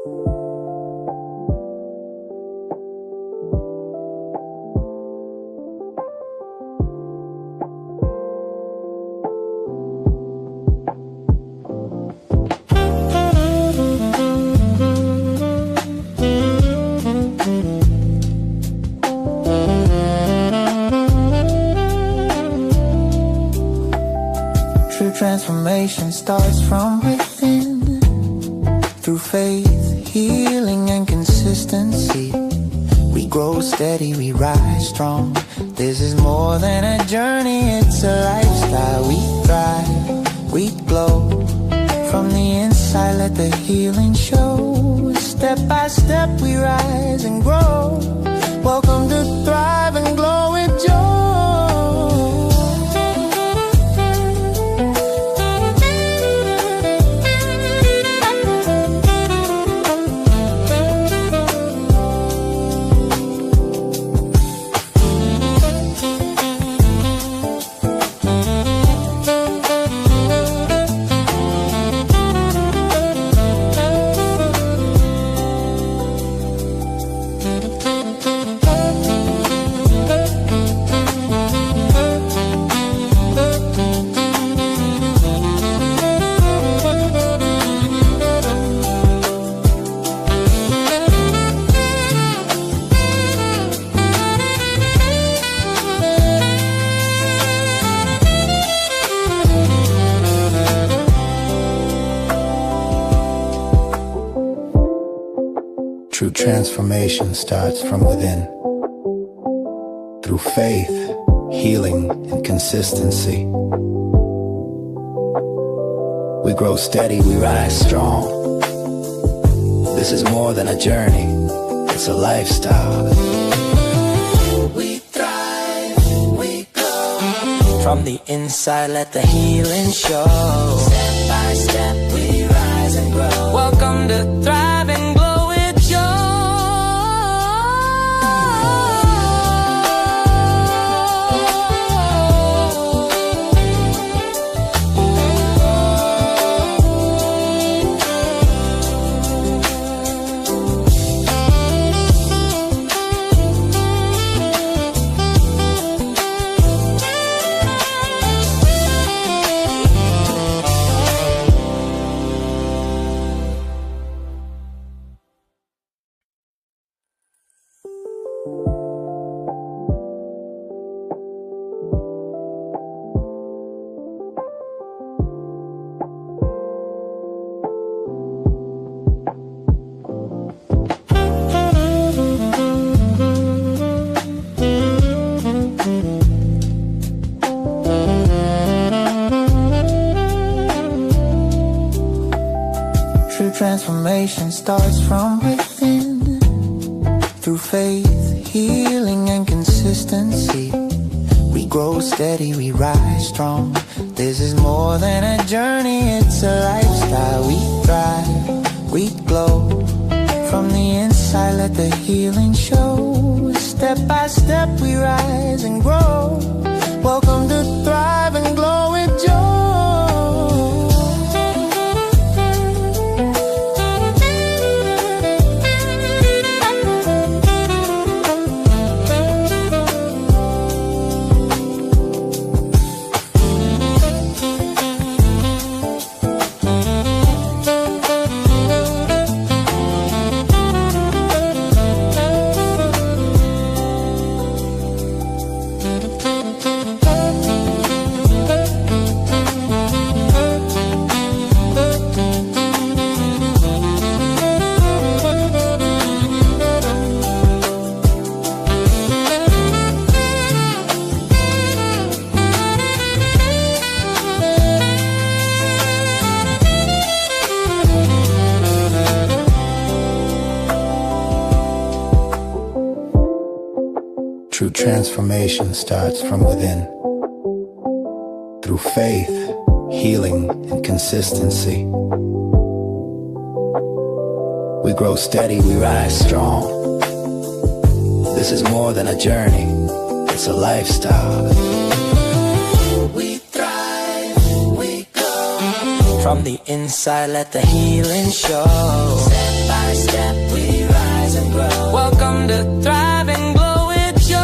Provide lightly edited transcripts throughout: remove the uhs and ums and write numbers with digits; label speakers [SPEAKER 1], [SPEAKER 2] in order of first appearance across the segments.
[SPEAKER 1] Transformation starts from within, through faith, healing, and consistency. We grow steady, we rise strong. This is more than a journey, it's a lifestyle. We thrive, we glow. From the inside, let the healing show. Step by step, we rise and grow. Welcome to Thrive and Glow with Joy. True transformation starts from within, through faith, healing, and consistency. We grow steady, we rise strong. This is more than a journey, it's a lifestyle. We thrive, we glow. From the inside, let the healing show. Step by step, we rise and grow. Welcome to Thrive and Glow. Transformation starts from within, through faith, healing, and consistency. We grow steady, we rise strong. This is more than a journey, it's a lifestyle. We thrive, we glow. From the inside, let the healing show. Step by step, we rise and grow. Welcome to Thrive and Glow with Joy. True transformation starts from within, through faith, healing, and consistency. We grow steady, we rise strong. This is more than a journey, it's a lifestyle. We thrive, we glow. From the inside, let the healing show. Step by by step we rise and grow. Welcome to Thrive and Glow with Joe.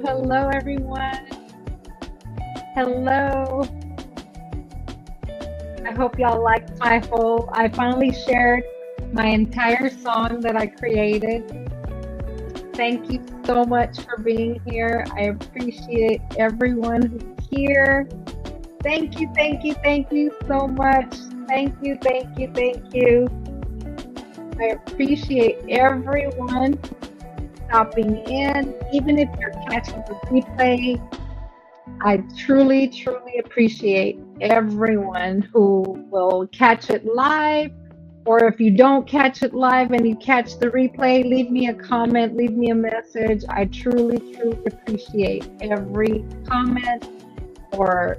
[SPEAKER 2] Hello, everyone. Hello. I hope y'all liked I finally shared my entire song that I created. Thank you so much for being here. I appreciate everyone who's here. Thank you so much. Thank you. I appreciate everyone stopping in, even if you're catching the replay. I truly appreciate everyone who will catch it live, or if you don't catch it live and you catch the replay, leave me a comment, leave me a message. I truly appreciate every comment or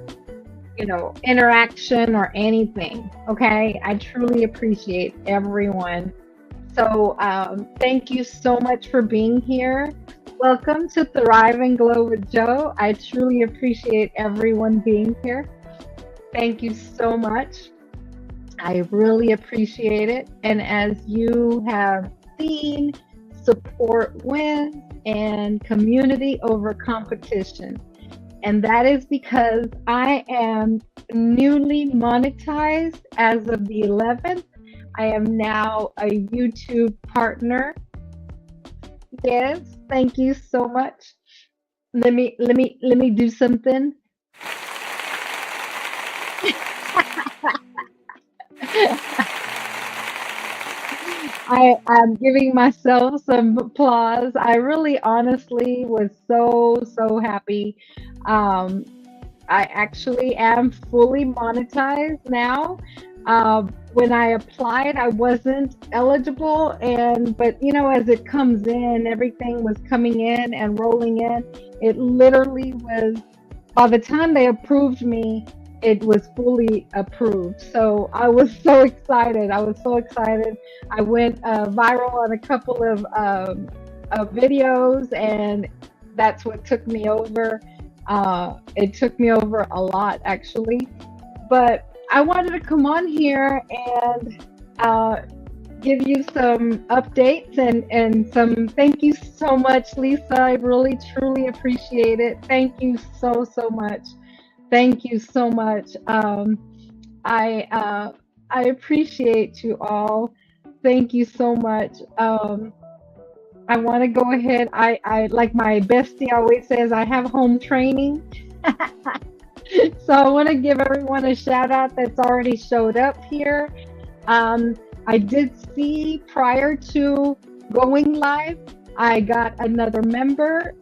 [SPEAKER 2] interaction or anything. Okay, I truly appreciate everyone. So thank you so much for being here. Welcome to Thrive and Glow with Joe. I truly appreciate everyone being here. Thank you so much. I really appreciate it. And as you have seen, support wins and community over competition. And that is because I am newly monetized as of the 11th. I am now a YouTube partner. Yes, thank you so much. Let me do something. I'm giving myself some applause. I really honestly was so happy. I actually am fully monetized now. When I applied, I wasn't eligible, but as it comes in, everything was coming in and rolling in. It literally was, by the time they approved me, it was fully approved. So I was so excited. I went viral on a couple of videos, and that's what took me over. It took me over a lot, actually. But I wanted to come on here and give you some updates and some thank you so much, Lisa. I really, truly appreciate it. Thank you so much. Thank you so much. I appreciate you all. Thank you so much. I want to go ahead. I like my bestie always says, I have home training. So I want to give everyone a shout out that's already showed up here. I did see prior to going live, I got another member.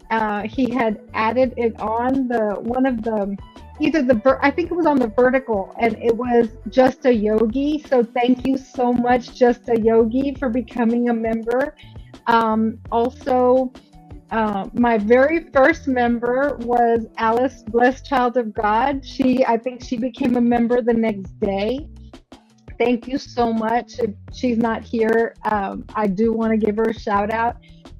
[SPEAKER 2] He had added it on I think it was on the vertical, and it was Just a Yogi. So thank you so much, Just a Yogi, for becoming a member. Also, my very first member was Alice, Blessed Child of God. I think she became a member the next day. Thank you so much. If she's not here, I do want to give her a shout out.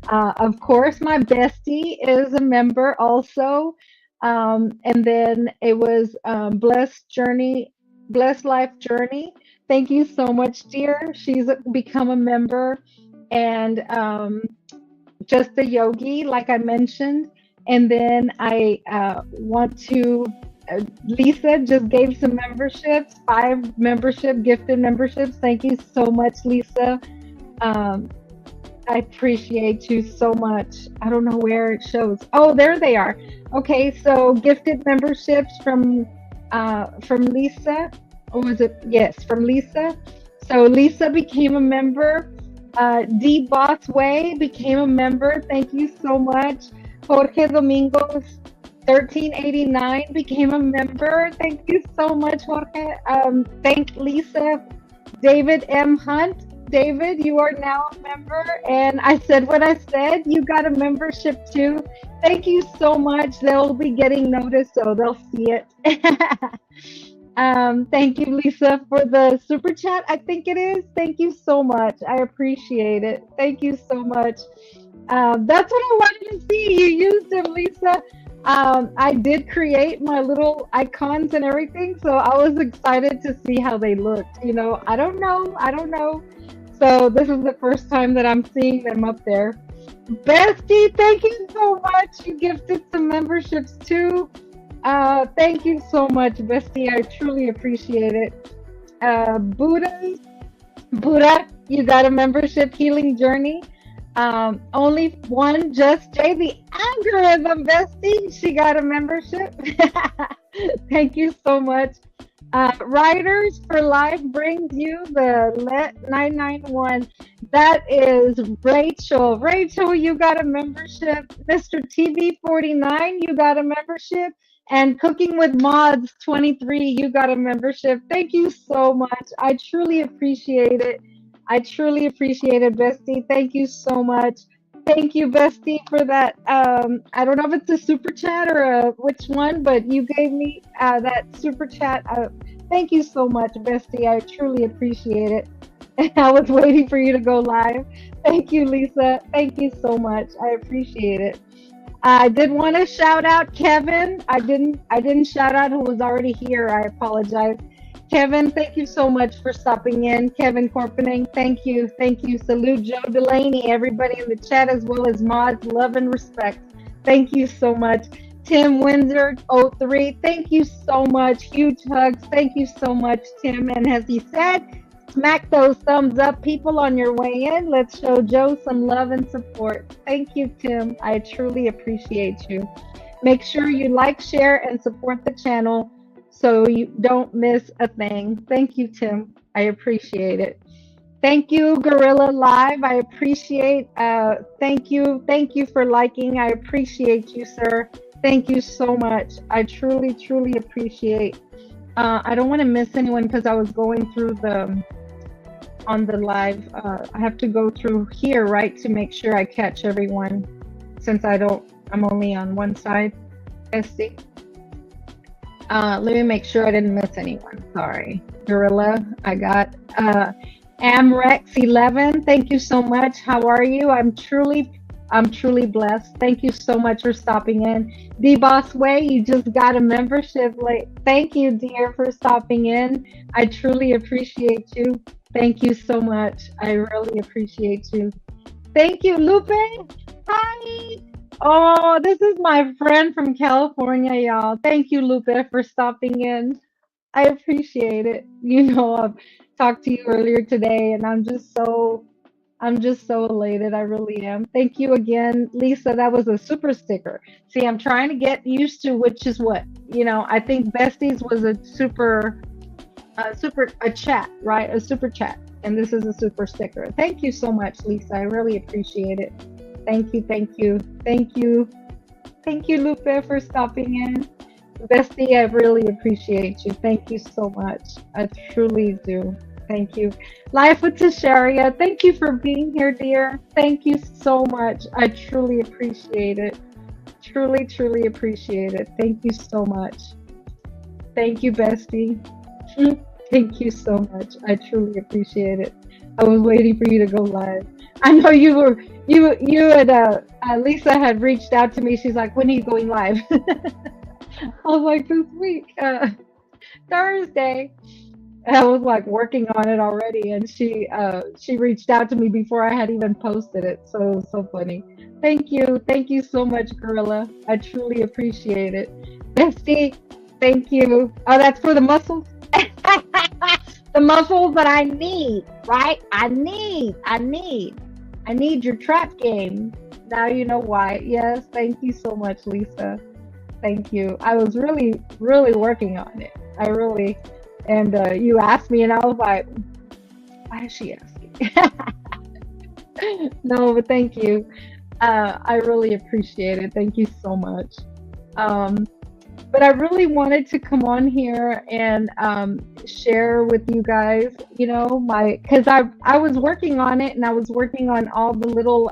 [SPEAKER 2] Of course, my bestie is a member also. And then it was Blessed Life Journey. Thank you so much, dear. She's become a member. And Just a Yogi, like I mentioned. And then I want to, Lisa just gave some memberships, 5 gifted memberships. Thank you so much, Lisa. I appreciate you so much. I don't know where it shows. Oh, there they are. Okay, so gifted memberships from Lisa. Or was it? Yes, from Lisa. So Lisa became a member. D Boss Way became a member. Thank you so much. Jorge Domingos 1389 became a member. Thank you so much, Jorge. Thank Lisa. David M. Hunt. David, you are now a member. And I said what I said. You got a membership too. Thank you so much. They'll be getting notice, so they'll see it. Thank you, Lisa, for the super chat. I think it is. Thank you so much. I appreciate it. Thank you so much. That's what I wanted to see. You used them, Lisa. I did create my little icons and everything, so I was excited to see how they looked. You know, I don't know. I don't know. So this is the first time that I'm seeing them up there. Bestie, thank you so much. You gifted some memberships too. Thank you so much, Bestie. I truly appreciate it. Buddha, you got a membership, Healing Journey. Only one, Just Jay, the algorithm bestie. She got a membership. Thank you so much. Writers for Life brings you the Let 991. That is Rachel. Rachel, you got a membership. Mr. TV49, you got a membership. And Cooking with Mods 23, you got a membership. Thank you so much. I truly appreciate it. I truly appreciate it, Bestie. Thank you so much. Thank you, Bestie, for that. I don't know if it's a super chat or which one, but you gave me that super chat. Thank you so much, Bestie. I truly appreciate it. I was waiting for you to go live. Thank you, Lisa. Thank you so much. I appreciate it. I did want to shout out Kevin. I didn't shout out who was already here. I apologize. Kevin, thank you so much for stopping in. Kevin Corpening, thank you. Thank you. Salute Joe Delaney, everybody in the chat, as well as mods. Love and respect. Thank you so much. Tim Windsor 03, thank you so much. Huge hugs. Thank you so much, Tim. And as he said, smack those thumbs up, people, on your way in. Let's show Joe some love and support. Thank you, Tim. I truly appreciate you. Make sure you like, share, and support the channel so you don't miss a thing. Thank you, Tim. I appreciate it. Thank you, Gorilla Live. I appreciate. Thank you for liking. I appreciate you, sir. Thank you so much. I truly, truly appreciate. I don't want to miss anyone because I was going through on the live. I have to go through here, right, to make sure I catch everyone, since I'm only on one side. Bestie. Let me make sure I didn't miss anyone. Sorry. Gorilla, I got Amrex11. Thank you so much. How are you? I'm truly blessed. Thank you so much for stopping in. D Boss Way, you just got a membership. Thank you, dear, for stopping in. I truly appreciate you. Thank you so much. I really appreciate you. Thank you, Lupe. Hi. Oh, this is my friend from California, y'all. Thank you, Lupe, for stopping in. I appreciate it. You know, I've talked to you earlier today, and I'm just so elated. I really am. Thank you again, Lisa. That was a super sticker. See, I'm trying to get used to which is what. You know, I think Besties was a a chat, right? A super chat. And this is a super sticker. Thank you so much, Lisa. I really appreciate it. Thank you, thank you, thank you. Thank you, Lupe, for stopping in. Bestie, I really appreciate you. Thank you so much. I truly do. Thank you. Life with Tasharia, thank you for being here, dear. Thank you so much. I truly appreciate it. Truly, truly appreciate it. Thank you so much. Thank you, Bestie. Thank you so much. I truly appreciate it. I was waiting for you to go live. I know you had Lisa had reached out to me. She's like, when are you going live? I was like, this week, Thursday. And I was like working on it already, and she reached out to me before I had even posted it. So funny. Thank you so much, Gorilla. I truly appreciate it. Bestie, thank you. Oh, that's for the muscles. The muscles that I need, right? I need I need your trap game. Now you know why. Yes, thank you so much, Lisa. Thank you. I was really, really working on it. I really, and you asked me, and I was like, why is she asking? No, but thank you. I really appreciate it. Thank you so much. Um, but I really wanted to come on here and share with you guys, because I was working on it and I was working on all the little.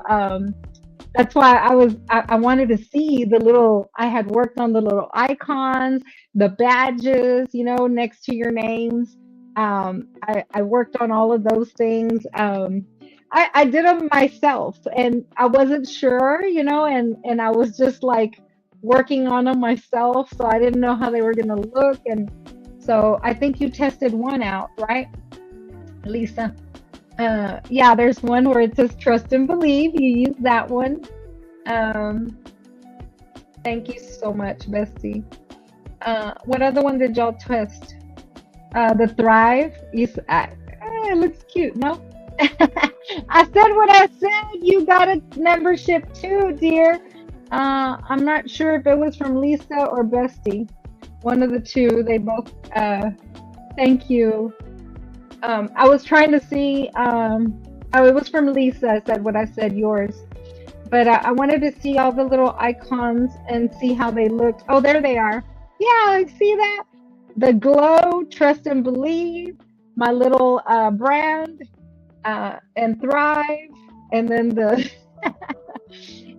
[SPEAKER 2] That's why I wanted to see the little. I had worked on the little icons, the badges, next to your names. I worked on all of those things. I did them myself, and I wasn't sure, and I was just like working on them myself, so I didn't know how they were going to look. And so I think you tested one out, right, Lisa? Yeah, there's one where it says trust and believe. You use that one. Um, Thank you so much, Bestie. What other one did y'all test? The Thrive. It looks cute, no? I said what I said. You got a membership too, dear. I'm not sure if it was from Lisa or Bestie. One of the two. They both. Thank you. I was trying to see. Oh, it was from Lisa. I said what I said. Yours. But I wanted to see all the little icons and see how they looked. Oh, there they are. Yeah, I see that. The glow, trust and believe. My little brand. And thrive, and then the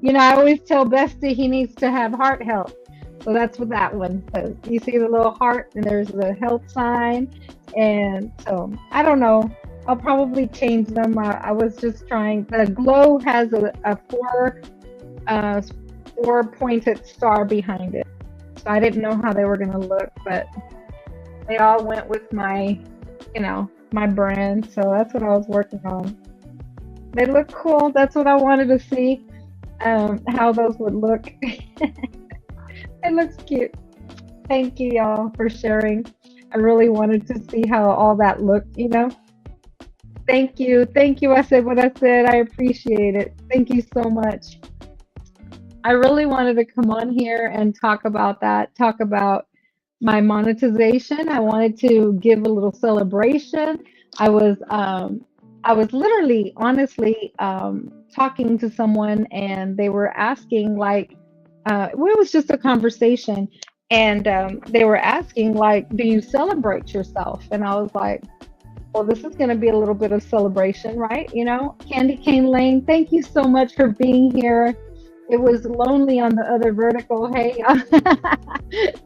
[SPEAKER 2] I always tell Bestie he needs to have heart health, so that's what that one says. You see the little heart, and there's the health sign, and so I don't know, I'll probably change them. I was just trying. The glow has a four pointed star behind it, so I didn't know how they were going to look, but they all went with my my brand, so that's what I was working on. They look cool. That's what I wanted to see, how those would look. It looks cute. Thank you, y'all, for sharing. I really wanted to see how all that looked. Thank you. Thank you. I said what I said. I appreciate it. Thank you so much. I really wanted to come on here and talk about that, talk about my monetization. I wanted to give a little celebration. I was literally, honestly, talking to someone, and they were asking, like, it was just a conversation, and they were asking, like, do you celebrate yourself? And I was like, well, this is going to be a little bit of celebration, right? Candy Cane Lane, thank you so much for being here. It was lonely on the other vertical. Hey,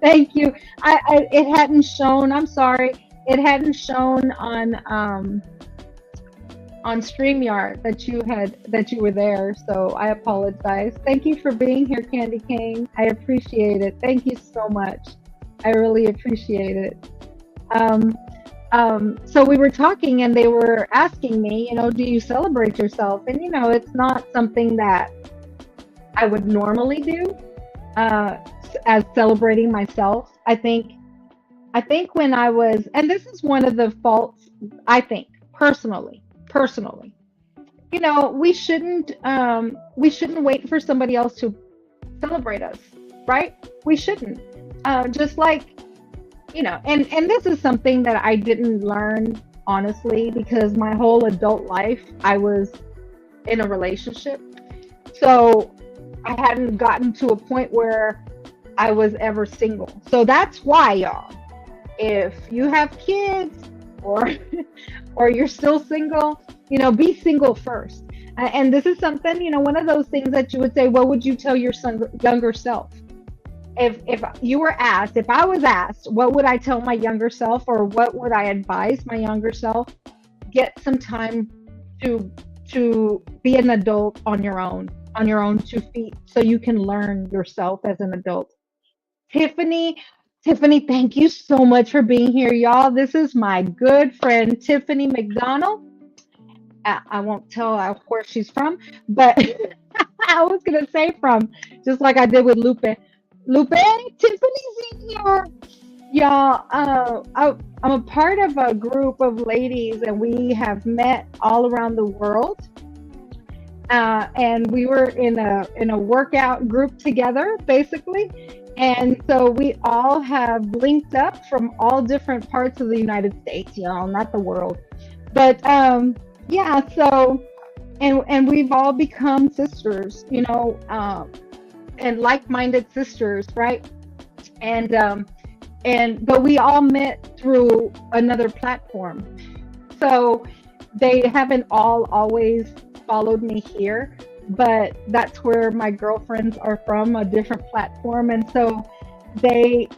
[SPEAKER 2] thank you. It hadn't shown. I'm sorry. It hadn't shown on StreamYard that you were there. So I apologize. Thank you for being here, Candy Cane. I appreciate it. Thank you so much. I really appreciate it. So we were talking, and they were asking me, do you celebrate yourself? And it's not something that I would normally do, as celebrating myself. I think when I was, and this is one of the faults, I think, personally, we shouldn't wait for somebody else to celebrate us, right? We shouldn't. Just like, and this is something that I didn't learn, honestly, because my whole adult life I was in a relationship. So I hadn't gotten to a point where I was ever single. So that's why, y'all, if you have kids or or you're still single, be single first. And this is something, one of those things that you would say, what would you tell your younger self? If you were asked, if I was asked, what would I tell my younger self, or what would I advise my younger self? Get some time to be an adult on your own 2 feet, so you can learn yourself as an adult. Tiffany, thank you so much for being here, y'all. This is my good friend, Tiffany McDonald. I won't tell where she's from, but I was going to say from, just like I did with Lupe. Tiffany's in here. Y'all, I'm a part of a group of ladies, and we have met all around the world. And we were in a workout group together, basically. And so we all have linked up from all different parts of the United States, not the world. But yeah, so and we've all become sisters, and like-minded sisters, right? And but we all met through another platform. So they haven't all always followed me here, but that's where my girlfriends are from, a different platform. And so they,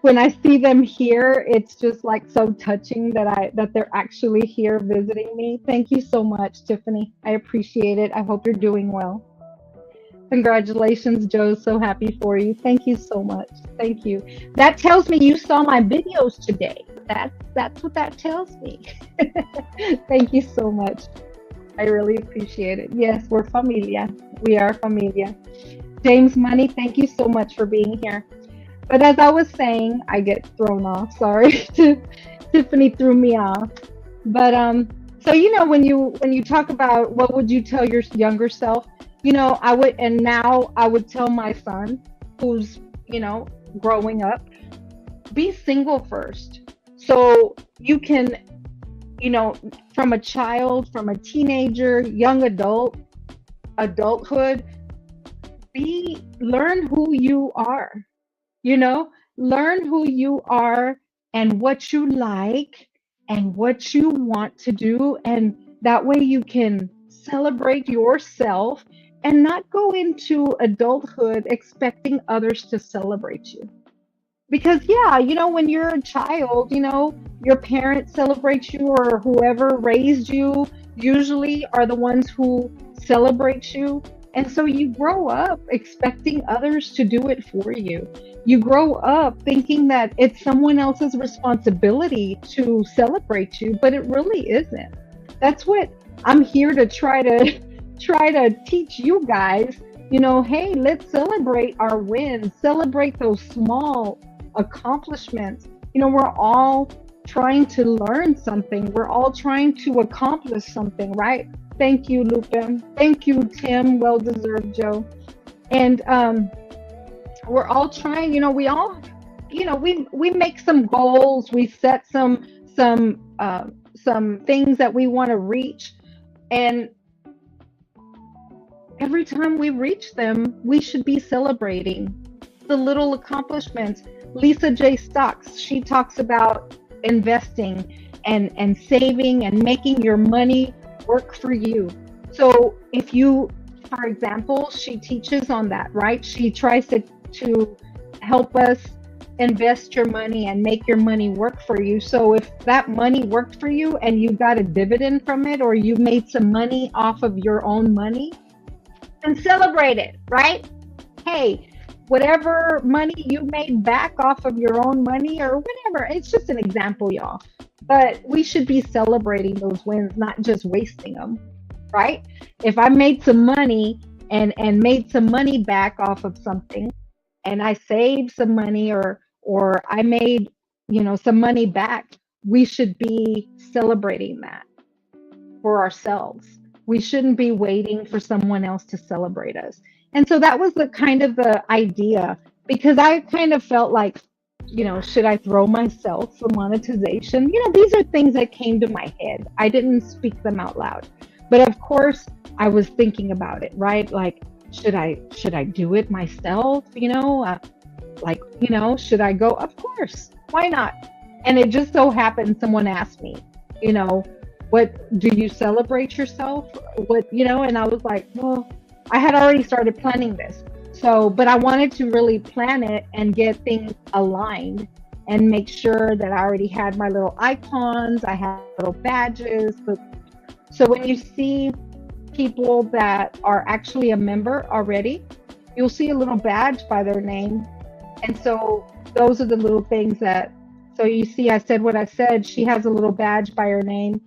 [SPEAKER 2] when I see them here, it's just like so touching that they're actually here visiting me. Thank you so much, Tiffany. I appreciate it. I hope you're doing well. Congratulations, Joe. So happy for you. Thank you so much. Thank you. That tells me you saw my videos today. That's what that tells me. Thank you so much. I really appreciate it. Yes, we're familia. We are familia. James Money, thank you so much for being here. But as I was saying, I get thrown off. Sorry, Tiffany threw me off. But so when you talk about what would you tell your younger self, I would, and now I would tell my son, who's growing up, be single first, so you can, from a child, from a teenager, young adult, adulthood, learn who you are, you know, learn who you are and what you like and what you want to do. And that way you can celebrate yourself and not go into adulthood expecting others to celebrate you. Because, yeah, when you're a child, your parents celebrate you, or whoever raised you usually are the ones who celebrate you. And so you grow up expecting others to do it for you. You grow up thinking that it's someone else's responsibility to celebrate you, but it really isn't. That's what I'm here to try to teach you guys. Hey, let's celebrate our wins, celebrate those small accomplishments. We're all trying to learn something. We're all trying to accomplish something, right? Thank you, Lupin. Thank you, Tim. Well deserved, Joe. And we're all trying. We all, we make some goals. We set some things that we want to reach, and every time we reach them, we should be celebrating the little accomplishments. Lisa J. Stocks, she talks about investing and saving and making your money work for you. So if you, for example, she teaches on that, right? She tries to help us invest your money and make your money work for you. So if that money worked for you and you got a dividend from it, or you made some money off of your own money, and celebrate it, right? Hey, whatever money you made back off of your own money or whatever, it's just an example, y'all. But we should be celebrating those wins, not just wasting them, right? If I made some money and made some money back off of something, and I saved some money, or I made, some money back, we should be celebrating that for ourselves. We shouldn't be waiting for someone else to celebrate us. And so that was the kind of the idea, because I kind of felt like, should I throw myself for monetization? These are things that came to my head. I didn't speak them out loud. But of course, I was thinking about it, right? Like, should I do it myself? Should I go? Of course. Why not? And it just so happened someone asked me, what do you celebrate yourself? And I was like, well, I had already started planning this. So, but I wanted to really plan it and get things aligned and make sure that I already had my little icons, I had little badges. So when you see people that are actually a member already, you'll see a little badge by their name. And so those are the little things so you see, I said what I said. She has a little badge by her name.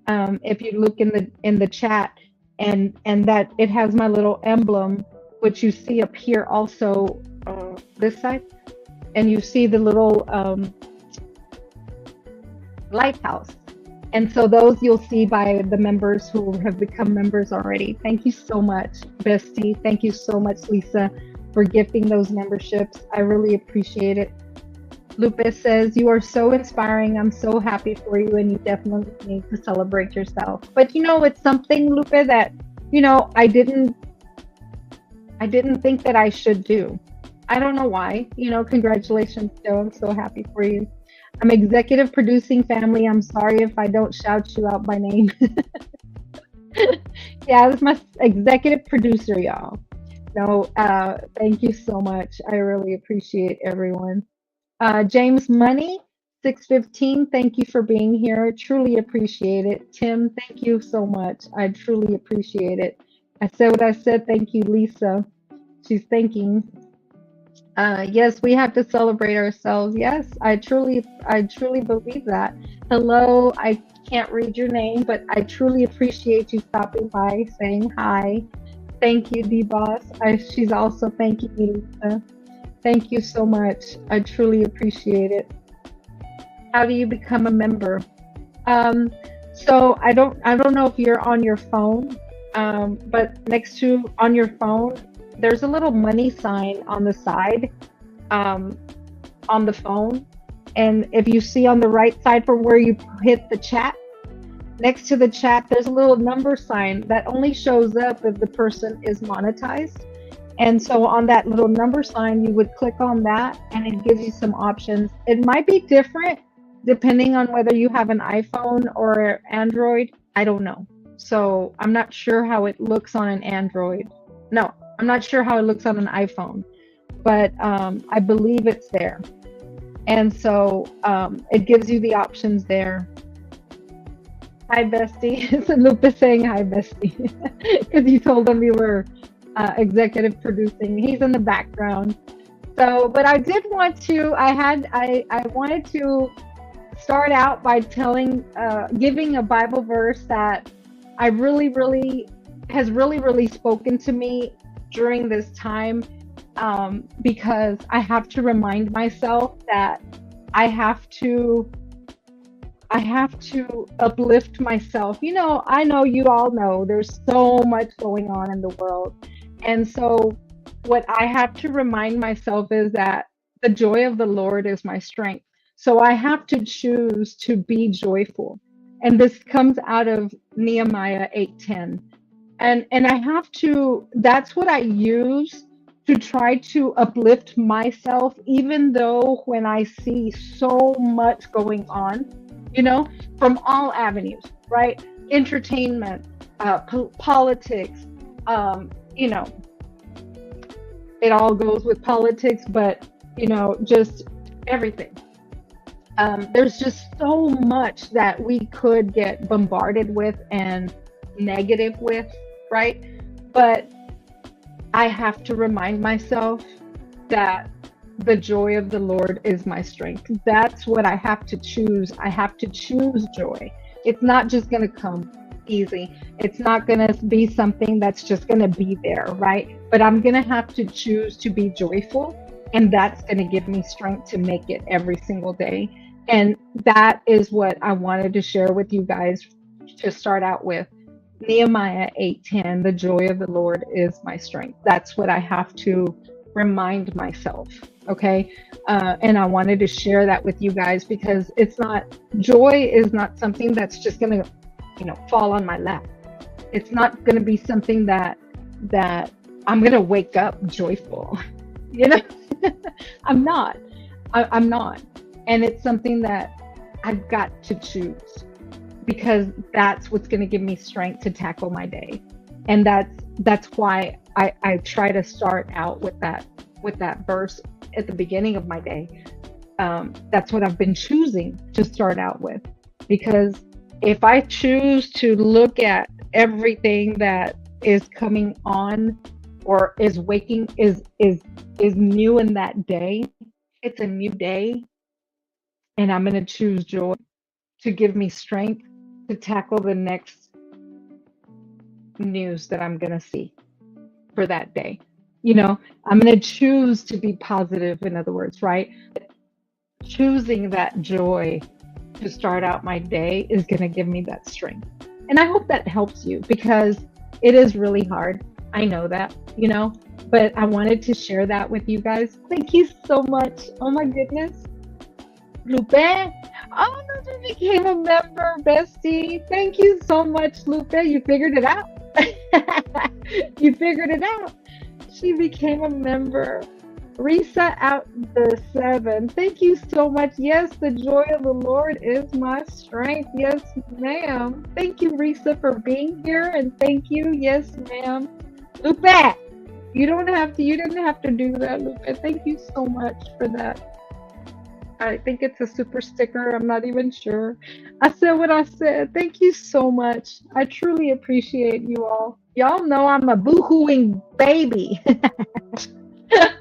[SPEAKER 2] If you look in the chat, and that it has my little emblem, which you see up here also, this side, and you see the little lighthouse. And so those you'll see by the members who have become members already. Thank you so much, Bestie. Thank you so much, Lisa, for gifting those memberships. I really appreciate it. Lupus says, "You are so inspiring. I'm so happy for you, and you definitely need to celebrate yourself." But it's something, Lupe, that I didn't think that I should do. I don't know why. Congratulations, Joe. I'm so happy for you. I'm executive producing family. I'm sorry if I don't shout you out by name. Yeah, that's my executive producer, y'all. No, thank you so much. I really appreciate everyone. James Money, 615, thank you for being here. Truly appreciate it. Tim, thank you so much. I truly appreciate it. I said what I said. Thank you, Lisa. She's thanking. Yes, we have to celebrate ourselves. Yes, I truly believe that. Hello, I can't read your name, but I truly appreciate you stopping by, saying hi. Thank you, D-Boss. She's also thanking me, Lisa. Thank you so much. I truly appreciate it. How do you become a member? Um, so I don't know if you're on your phone, but next to on your phone, there's a little money sign on the side, um, on the phone. And if you see on the right side from where you hit the chat, next to the chat, there's a little number sign that only shows up if the person is monetized. And so on that little number sign, you would click on that and it gives you some options. It might be different depending on whether you have an iPhone or Android. I don't know. So I'm not sure how it looks on an Android. No, I'm not sure how it looks on an iPhone, but I believe it's there. And so it gives you the options there. Hi, Bestie. So Lupe saying hi, Bestie, because you told him you were executive producing. He's in the background. So, but I did want to. I wanted to start out by giving a Bible verse that I really spoken to me during this time, because I have to remind myself that I have to I have to uplift myself. I know you all know there's so much going on in the world. And so, what I have to remind myself is that the joy of the Lord is my strength. So, I have to choose to be joyful. And this comes out of Nehemiah 8:10. And I have to, that's what I use to try to uplift myself, even though when I see so much going on, you know, from all avenues, right? Entertainment, politics, you know, it all goes with politics, but, just everything. There's just so much that we could get bombarded with and negative with, right? But I have to remind myself that the joy of the Lord is my strength. That's what I have to choose. I have to choose joy. It's not just going to come easy. It's not going to be something that's just going to be there, right? But I'm going to have to choose to be joyful, and that's going to give me strength to make it every single day. And that is what I wanted to share with you guys to start out with. Nehemiah 8:10, the joy of the Lord is my strength. That's what I have to remind myself. Okay. And I wanted to share that with you guys because joy is not something that's just going to, fall on my lap. It's not going to be something that I'm going to wake up joyful. You know, I'm not. I'm not. And it's something that I've got to choose, because that's what's going to give me strength to tackle my day. And that's why I try to start out with that verse at the beginning of my day. That's what I've been choosing to start out with, because if I choose to look at everything that is coming on or is new in that day, it's a new day, and I'm going to choose joy to give me strength to tackle the next news that I'm going to see for that day. I'm going to choose to be positive, in other words, right? Choosing that joy to start out my day is going to give me that strength. And I hope that helps you because it is really hard. I know that, but I wanted to share that with you guys. Thank you so much. Oh my goodness. Lupe. Oh, Lupe became a member, bestie. Thank you so much, Lupe. You figured it out. You figured it out. She became a member. Risa out the 7. Thank you so much. Yes, the joy of the Lord is my strength. Yes, ma'am. Thank you, Risa, for being here. And thank you. Yes, ma'am. Lupe, you didn't have to do that, Lupe. Thank you so much for that. I think it's a super sticker. I'm not even sure. I said what I said. Thank you so much. I truly appreciate you all. Y'all know I'm a boo-hooing baby.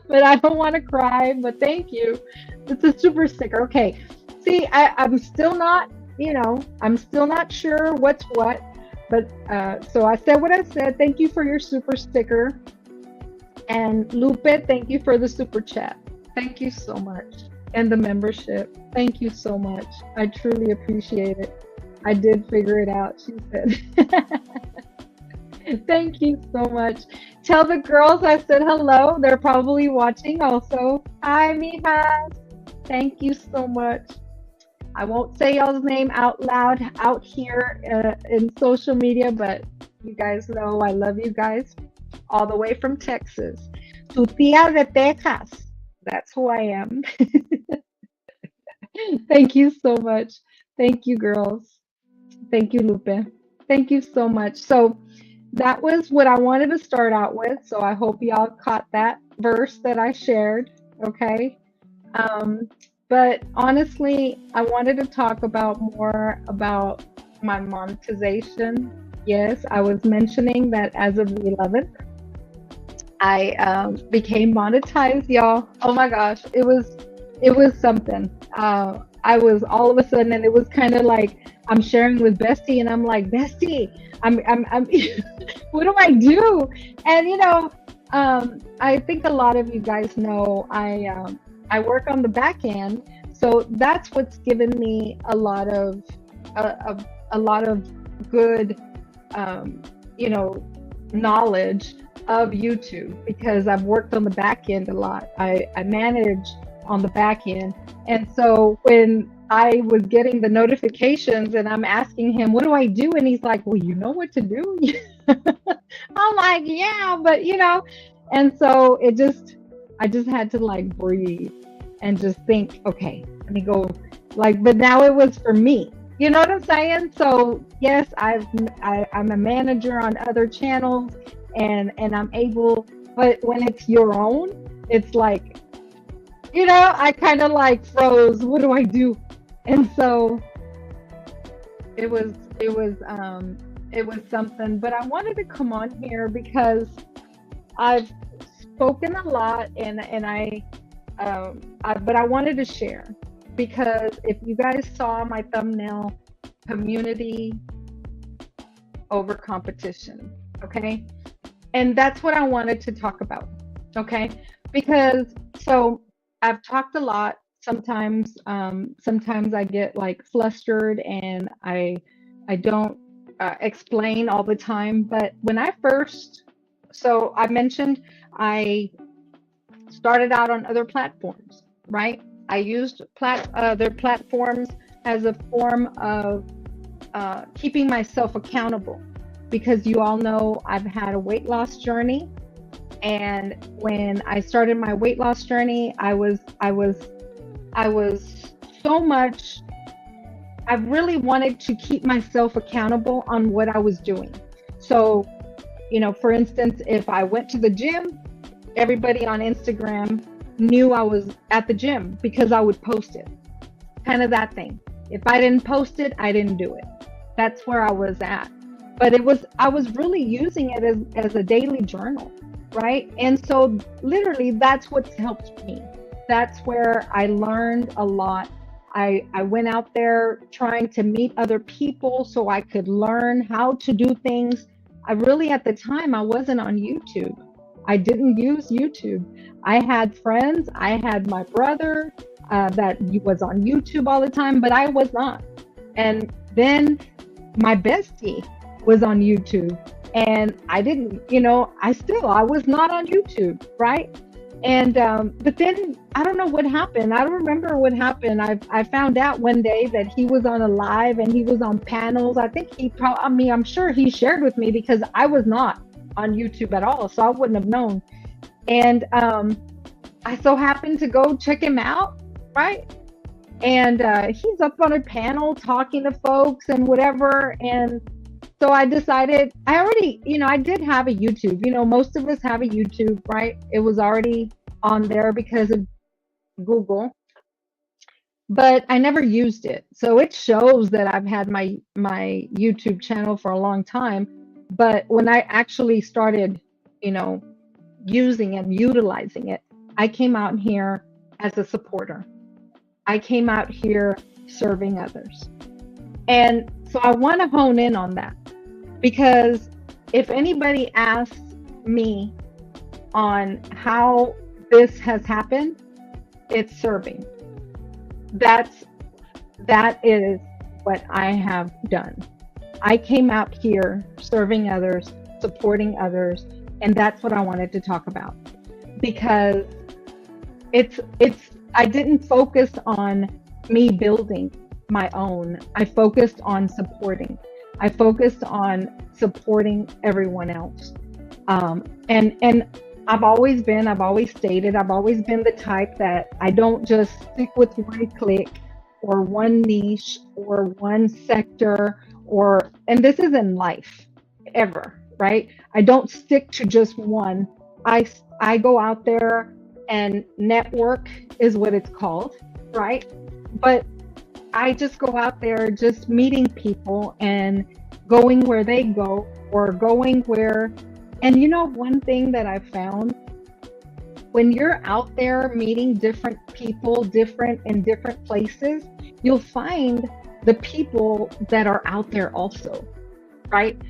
[SPEAKER 2] But I don't want to cry, but thank you. It's a super sticker. Okay. See, I'm still not, I'm still not sure what's what. But so I said what I said. Thank you for your super sticker. And Lupe, thank you for the super chat. Thank you so much. And the membership. Thank you so much. I truly appreciate it. I did figure it out, she said. Thank you so much. Tell the girls I said hello. They're probably watching also. Hi, mijas. Thank you so much. I won't say y'all's name out loud out here in social media, but you guys know I love you guys all the way from Texas. Tu tía de Texas. That's who I am. Thank you so much. Thank you, girls. Thank you, Lupe. Thank you so much. So that was what I wanted to start out with. So I hope y'all caught that verse that I shared. Okay. But honestly, I wanted to talk more about my monetization. Yes, I was mentioning that as of the 11th, I became monetized, y'all. Oh my gosh, it was something. I was all of a sudden, and it was kind of like I'm sharing with Bestie, and I'm like, Bestie, I'm what do I do? And I think a lot of you guys know I work on the back end, so that's what's given me a lot of good knowledge of YouTube, because I've worked on the back end a lot. I manage on the back end. And so when I was getting the notifications and I'm asking him, what do I do? And he's like, well, you know what to do. I'm like, yeah, but and so I just had to like breathe and just think, okay, let me go but now it was for me. You know what I'm saying? So yes, I'm a manager on other channels and I'm able, but when it's your own, it's like, I kind of like froze. What do I do? And so it was something, but I wanted to come on here because I've spoken a lot but I wanted to share, because if you guys saw my thumbnail, community over competition, okay? And that's what I wanted to talk about, okay? Because so I've talked a lot. Sometimes I get like flustered and I don't explain all the time. But when I mentioned I started out on other platforms, right? I used their platforms as a form of keeping myself accountable, because you all know I've had a weight loss journey. And when I started my weight loss journey, I really wanted to keep myself accountable on what I was doing. So, for instance, if I went to the gym, everybody on Instagram knew I was at the gym because I would post it. Kind of that thing. If I didn't post it, I didn't do it. That's where I was at. But I was really using it as a daily journal, right? And so literally that's what's helped me. That's where I learned a lot. I went out there trying to meet other people so I could learn how to do things. At the time, I wasn't on YouTube. I didn't use YouTube. I had friends. I had my brother that was on YouTube all the time, but I was not. And then my bestie was on YouTube, and I didn't, I was not on YouTube, right? And but then I don't know what happened. I don't remember what happened. I found out one day that he was on a live and he was on panels. I think I'm sure he shared with me because I was not on YouTube at all, so I wouldn't have known. And I so happened to go check him out, right? And he's up on a panel talking to folks and whatever. And so I decided, I did have a YouTube. Most of us have a YouTube, right? It was already on there because of Google, but I never used it. So it shows that I've had my YouTube channel for a long time. But when I actually started, using and utilizing it, I came out here as a supporter. I came out here serving others. And so I want to hone in on that, because if anybody asks me on how this has happened, it's serving. That is what I have done. I came out here serving others, supporting others, and that's what I wanted to talk about, because I didn't focus on me building my own. I focused on supporting. I focused on supporting everyone else. And I've always stated, I've always been the type that I don't just stick with one clique or one niche or one sector, and this is in life ever, right? I don't stick to just one. I go out there, and network is what it's called, right? But I just go out there just meeting people and going where they go, or going where, and one thing that I found, when you're out there meeting different people, different in different places, you'll find the people that are out there also, right?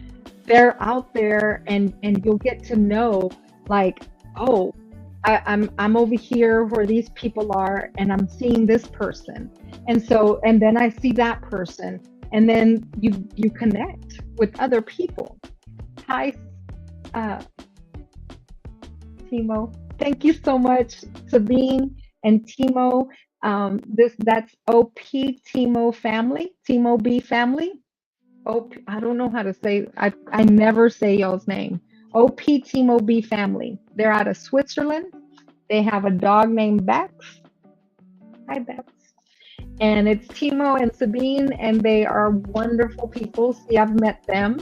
[SPEAKER 2] They're out there, and you'll get to know, like, oh, I'm over here where these people are, and I'm seeing this person, and then I see that person, and then you connect with other people. Hi, Timo. Thank you so much, Sabine and Timo. That's OP Timo family, Timo B family. I don't know how to say. I never say y'all's name. OP Timo B family. They're out of Switzerland. They have a dog named Bex. Hi, Bex. And it's Timo and Sabine, and they are wonderful people. See, I've met them,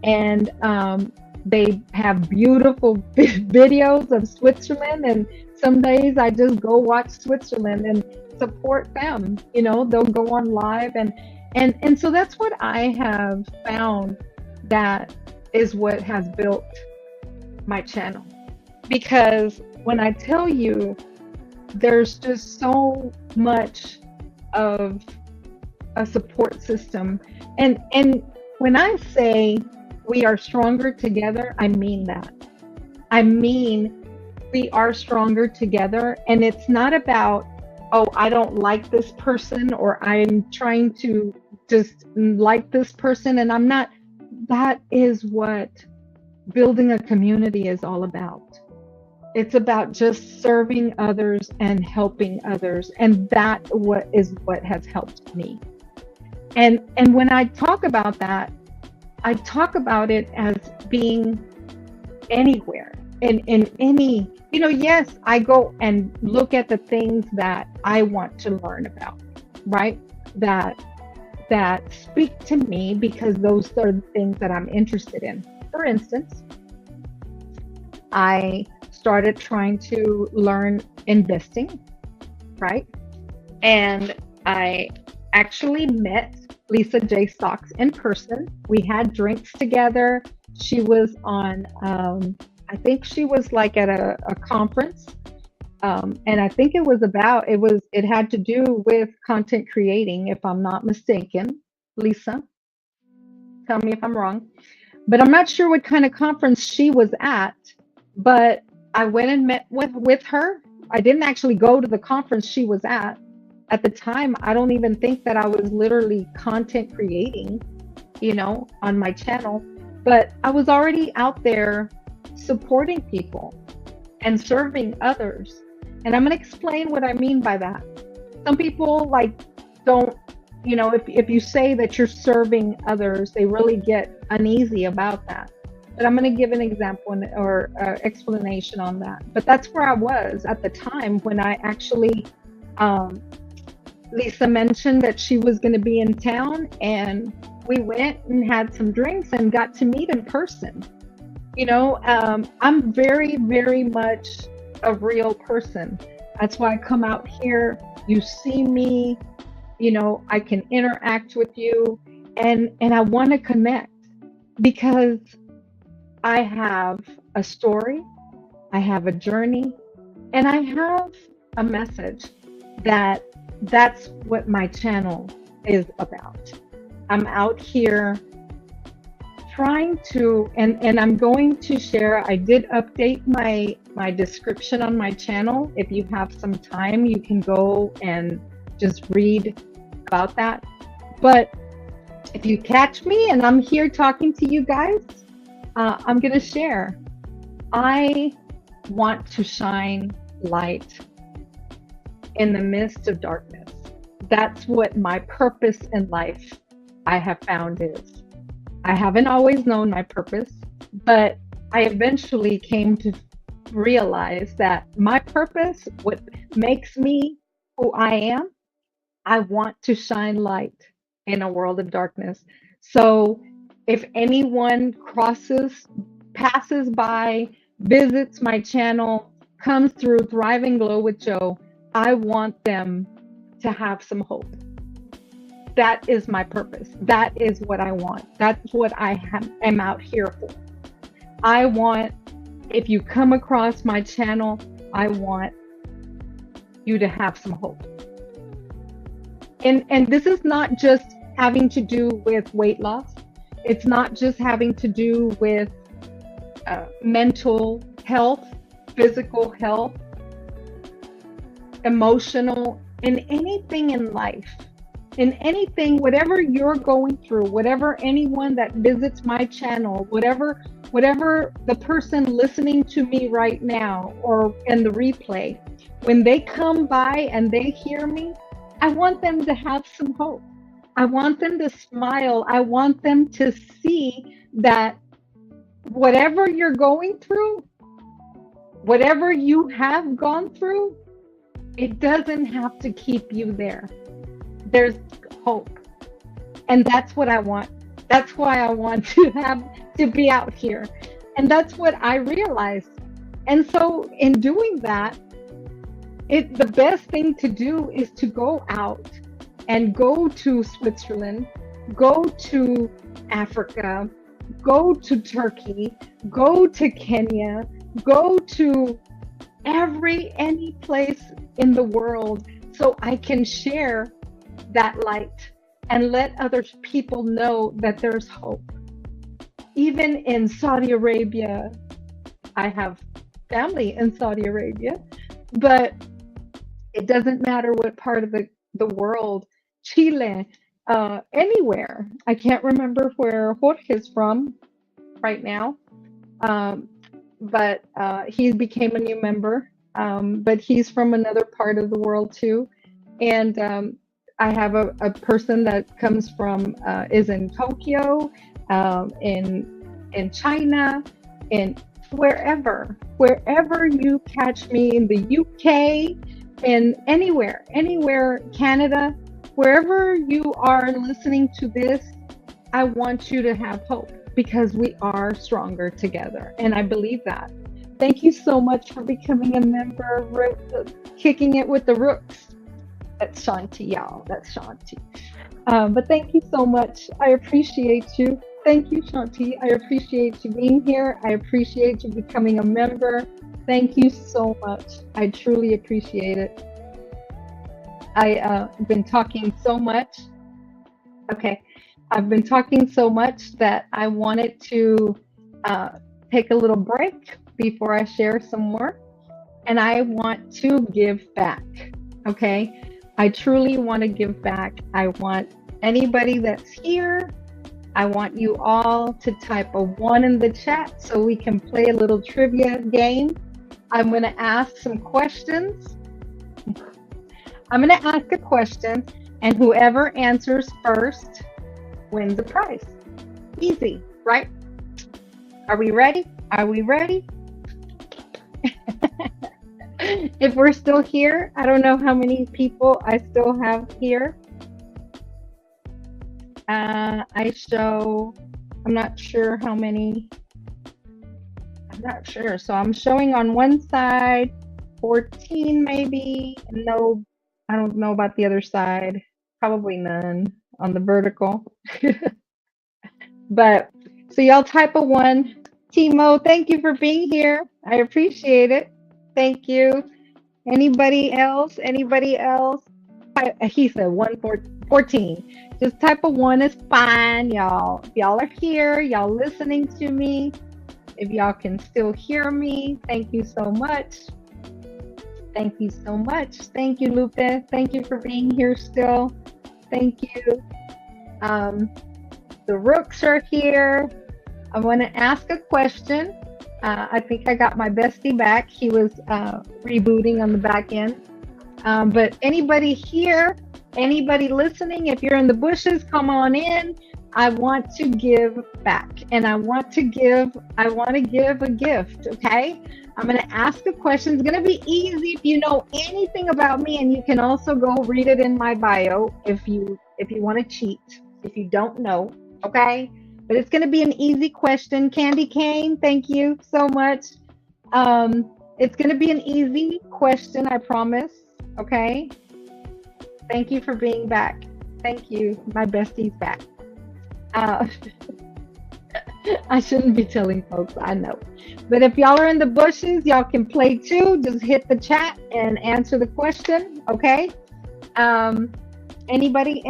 [SPEAKER 2] and they have beautiful videos of Switzerland. And some days I just go watch Switzerland and support them. They'll go on live, and so that's what I have found. That is what has built my channel, because when I tell you, there's just so much of a support system. And when I say we are stronger together, I mean that. I mean, we are stronger together. And it's not about, oh, I don't like this person, or I'm trying to just like this person. And I'm not. That is what building a community is all about. It's about just serving others and helping others. And that is what has helped me. And when I talk about that, I talk about it as being anywhere, in any, yes, I go and look at the things that I want to learn about, right? That speak to me, because those are the things that I'm interested in. For instance, I started trying to learn investing, right? And I actually met Lisa J. Stocks in person. We had drinks together. She was on, I think she was like at a conference. And I think it had to do with content creating, if I'm not mistaken. Lisa, tell me if I'm wrong. But I'm not sure what kind of conference she was at, but I went and met with her. I didn't actually go to the conference she was at, At the time, I don't even think that I was literally content creating, on my channel, but I was already out there supporting people and serving others. And I'm going to explain what I mean by that. Some people like don't, if you say that you're serving others, they really get uneasy about that. But I'm going to give an example or explanation on that. But that's where I was at the time when I actually, Lisa mentioned that she was going to be in town, and we went and had some drinks and got to meet in person. I'm very, very much a real person. That's why I come out here. You see me, I can interact with you, and I want to connect because I have a story, I have a journey, and I have a message that's what my channel is about. I'm out here trying to, and I'm going to share, I did update my description on my channel. If you have some time, you can go and just read about that. But if you catch me and I'm here talking to you guys, I'm going to share. I want to shine light in the midst of darkness. That's what my purpose in life I have found is. I haven't always known my purpose, but I eventually came to realize that my purpose, what makes me who I am, I want to shine light in a world of darkness. So if anyone passes by, visits my channel, comes through Thrive and Glow with Joe, I want them to have some hope. That is my purpose. That is what I want. That's what I am out here for. I want, if you come across my channel, I want you to have some hope. And this is not just having to do with weight loss. It's not just having to do with mental health, physical health, emotional, in anything in life, in anything, whatever you're going through, whatever anyone that visits my channel, whatever the person listening to me right now or in the replay, when they come by and they hear me, I want them to have some hope. I want them to smile. I want them to see that whatever you're going through, whatever you have gone through, it doesn't have to keep you there. There's hope. And that's what I want. That's why I want to be out here. And that's what I realized. And so in doing that, the best thing to do is to go out and go to Switzerland, go to Africa, go to Turkey, go to Kenya, go to any place in the world so I can share that light and let other people know that there's hope. Even in Saudi Arabia, I have family in Saudi Arabia, but it doesn't matter what part of the world, Chile, anywhere. I can't remember where Jorge is from right now, but he became a new member, but he's from another part of the world too. And I have a person that comes from, is in Tokyo, in China, in wherever you catch me, in the UK, in anywhere, Canada, wherever you are listening to this, I want you to have hope because we are stronger together. And I believe that. Thank you so much for becoming a member, kicking it with the rooks. That's Shanti, y'all. That's Shanti. But thank you so much. I appreciate you. Thank you, Shanti. I appreciate you being here. I appreciate you becoming a member. Thank you so much. I truly appreciate it. I've been talking so much. Okay. I've been talking so much that I wanted to take a little break before I share some more. And I want to give back. Okay. I truly want to give back. I want anybody that's here, I want you all to type a 1 in the chat so we can play a little trivia game. I'm going to ask some questions. I'm going to ask a question, and whoever answers first wins a prize. Easy, right? Are we ready? Are we ready? If we're still here, I don't know how many people I still have here. I'm not sure how many. I'm not sure. So I'm showing on one side 14 maybe. No, I don't know about the other side. Probably none on the vertical. But so y'all type a 1. Timo, thank you for being here. I appreciate it. Thank you. Anybody else? Anybody else? He said 14. Just type a 1 is fine, y'all. If y'all are here, y'all listening to me. If y'all can still hear me, thank you so much. Thank you so much. Thank you, Lupe. Thank you for being here still. Thank you. The Rooks are here. I want to ask a question. I think I got my bestie back. He was rebooting on the back end. But anybody here, anybody listening, if you're in the bushes, come on in. I want to give back, and I want to give a gift, okay? I'm going to ask a question. It's going to be easy if you know anything about me, and you can also go read it in my bio if you want to cheat, if you don't know, okay? But it's going to be an easy question. Candy Cane, thank you so much. It's going to be an easy question, I promise, okay? Thank you for being back. Thank you. My bestie's back. I shouldn't be telling folks, I know. But if y'all are in the bushes, y'all can play too. Just hit the chat and answer the question, okay? Anybody?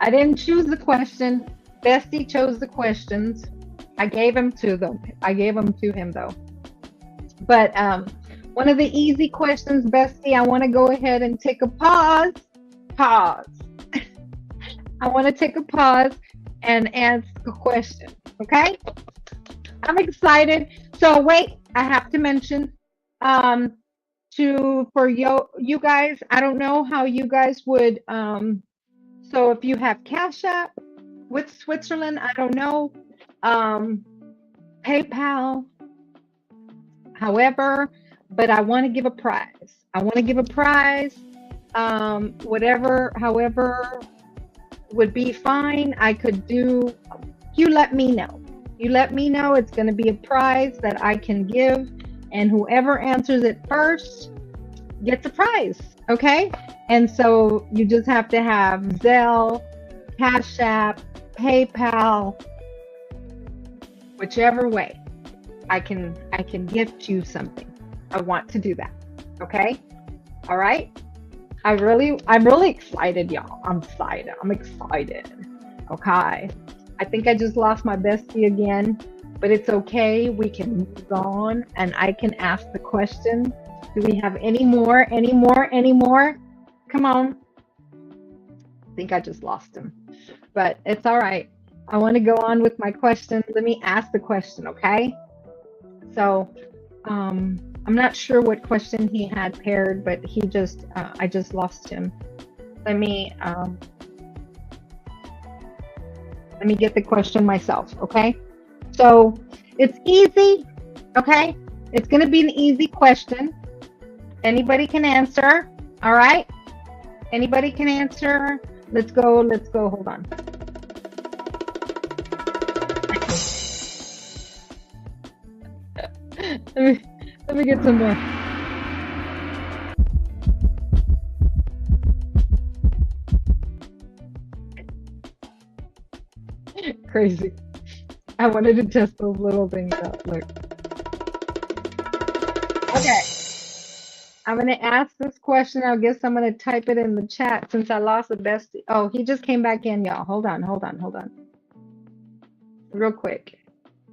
[SPEAKER 2] I didn't choose the question. Bestie chose the questions. I gave them to him though. But one of the easy questions, Bestie, I want to go ahead and take a pause. I want to take a pause and ask a question, okay? I'm excited. So wait, I have to mention for you guys, I don't know how you guys would so if you have Cash App with Switzerland, I don't know, PayPal, however, but I want to give a prize. However would be fine. I could do, you let me know. It's going to be a prize that I can give, and whoever answers it first gets a prize, okay? And so you just have to have Zelle, Cash App, PayPal, whichever way. I can gift you something. I want to do that, okay? All right? I'm really excited, y'all. I'm excited. Okay. I think I just lost my bestie again, but it's okay. We can move on, and I can ask the question. Do we have any more? Come on. I think I just lost him, but it's all right. I want to go on with my question. Let me ask the question, okay? So, I'm not sure what question he had paired, but I just lost him. Let me get the question myself, okay? So it's easy, okay? It's gonna be an easy question. Anybody can answer, all right? Anybody can answer. Let's go, hold on. Let me get some more. Crazy. I wanted to test those little things out. Look. Okay. I'm going to ask this question. I guess I'm going to type it in the chat since I lost the bestie. Oh, he just came back in, y'all. Hold on. Real quick.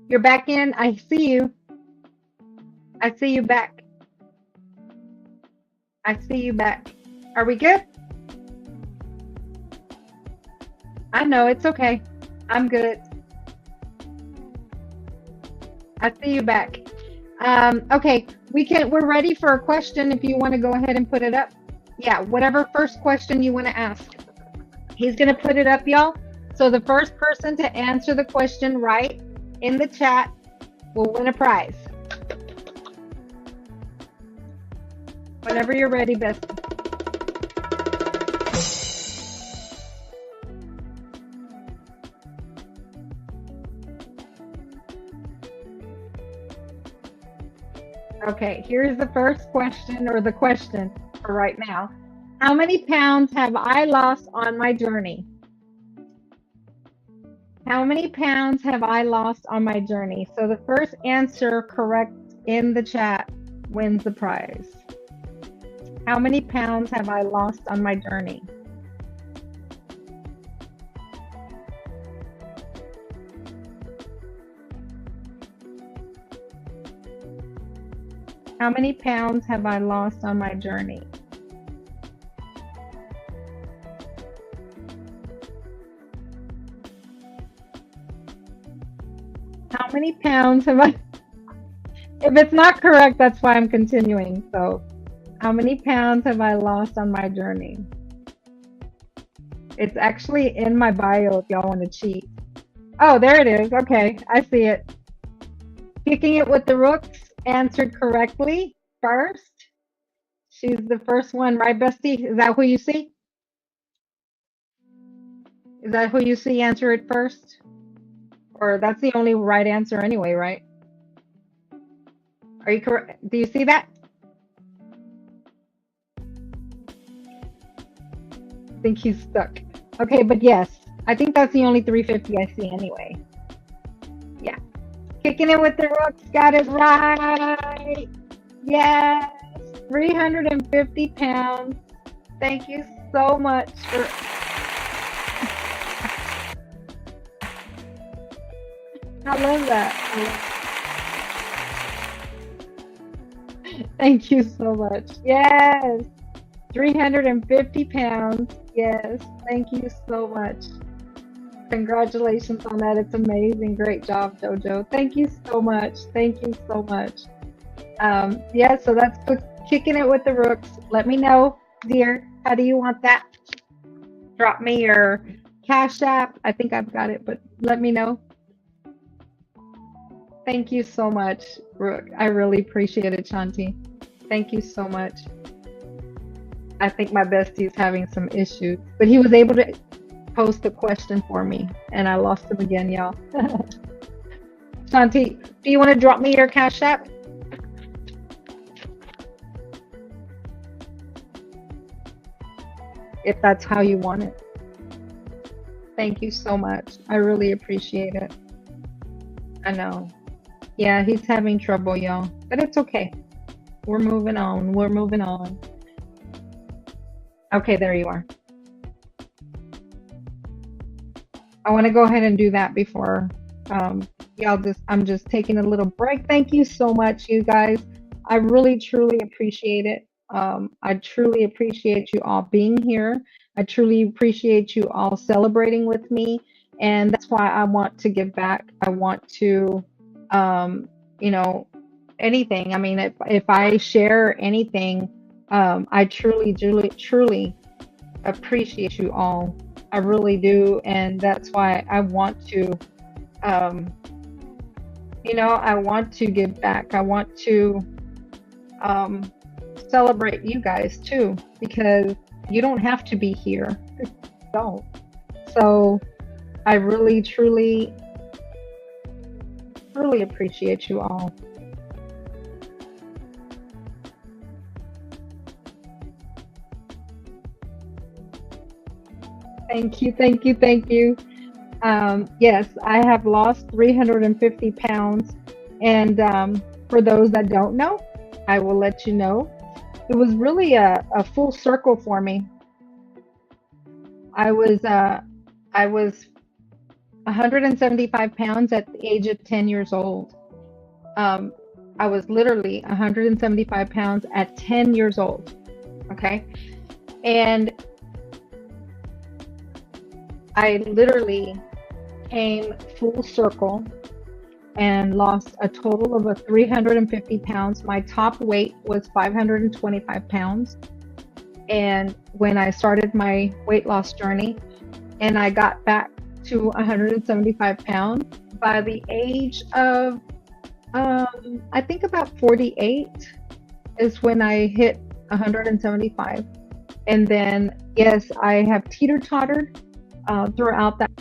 [SPEAKER 2] You're back in. I see you. I see you back. I see you back. Are we good? I know it's okay. I'm good. I see you back. Okay, we're ready for a question if you want to go ahead and put it up. Yeah, whatever first question you want to ask. He's going to put it up, y'all. So the first person to answer the question right in the chat will win a prize. Whenever you're ready, Bestie. Okay, here's the first question, or the question for right now. How many pounds have I lost on my journey? How many pounds have I lost on my journey? So the first answer correct in the chat wins the prize. How many pounds have I lost on my journey? How many pounds have I lost on my journey? How many pounds have I? If it's not correct, that's why I'm continuing. So, how many pounds have I lost on my journey? It's actually in my bio if y'all want to cheat. Oh, there it is. Okay, I see it. Kicking it with the rooks answered correctly first. She's the first one, right, Bestie? Is that who you see? Is that who you see answer it first? Or that's the only right answer anyway, right? Are you correct? Do you see that? I think he's stuck. Okay, but yes, I think that's the only 350 I see anyway. Yeah. Kicking it with the rooks, got it right. Yes, 350 pounds. Thank you so much for. I love that. Thank you so much. Yes, 350 pounds. Yes, thank you so much. Congratulations on that. It's amazing. Great job, JoJo. Thank you so much. Thank you so much. Yeah, so that's kicking it with the rooks. Let me know, dear. How do you want that? Drop me your Cash App. I think I've got it, but let me know. Thank you so much, Rook. I really appreciate it, Shanti. Thank you so much. I think my bestie is having some issues, but he was able to post a question for me, and I lost him again, y'all. Shanti, do you want to drop me your Cash App? If that's how you want it. Thank you so much. I really appreciate it. I know. Yeah, he's having trouble, y'all, but it's okay. We're moving on. We're moving on. Okay, there you are. I want to go ahead and do that before I'm just taking a little break. Thank you so much, you guys. I really, truly appreciate it. I truly appreciate you all being here. I truly appreciate you all celebrating with me. And that's why I want to give back. I want to, anything. I mean, if I share anything, I truly, truly appreciate you all. I really do. And that's why I want to, I want to give back. I want to celebrate you guys too, because you don't have to be here. Don't. So I really, truly appreciate you all. Thank you, thank you, thank you. Yes, I have lost 350 pounds. And for those that don't know, I will let you know. It was really a full circle for me. I was 175 pounds at the age of 10 years old. I was literally 175 pounds at 10 years old. Okay. And I literally came full circle and lost a total of 350 pounds. My top weight was 525 pounds. And when I started my weight loss journey, and I got back to 175 pounds by the age of, I think about 48 is when I hit 175. And then, yes, I have teeter-tottered throughout that.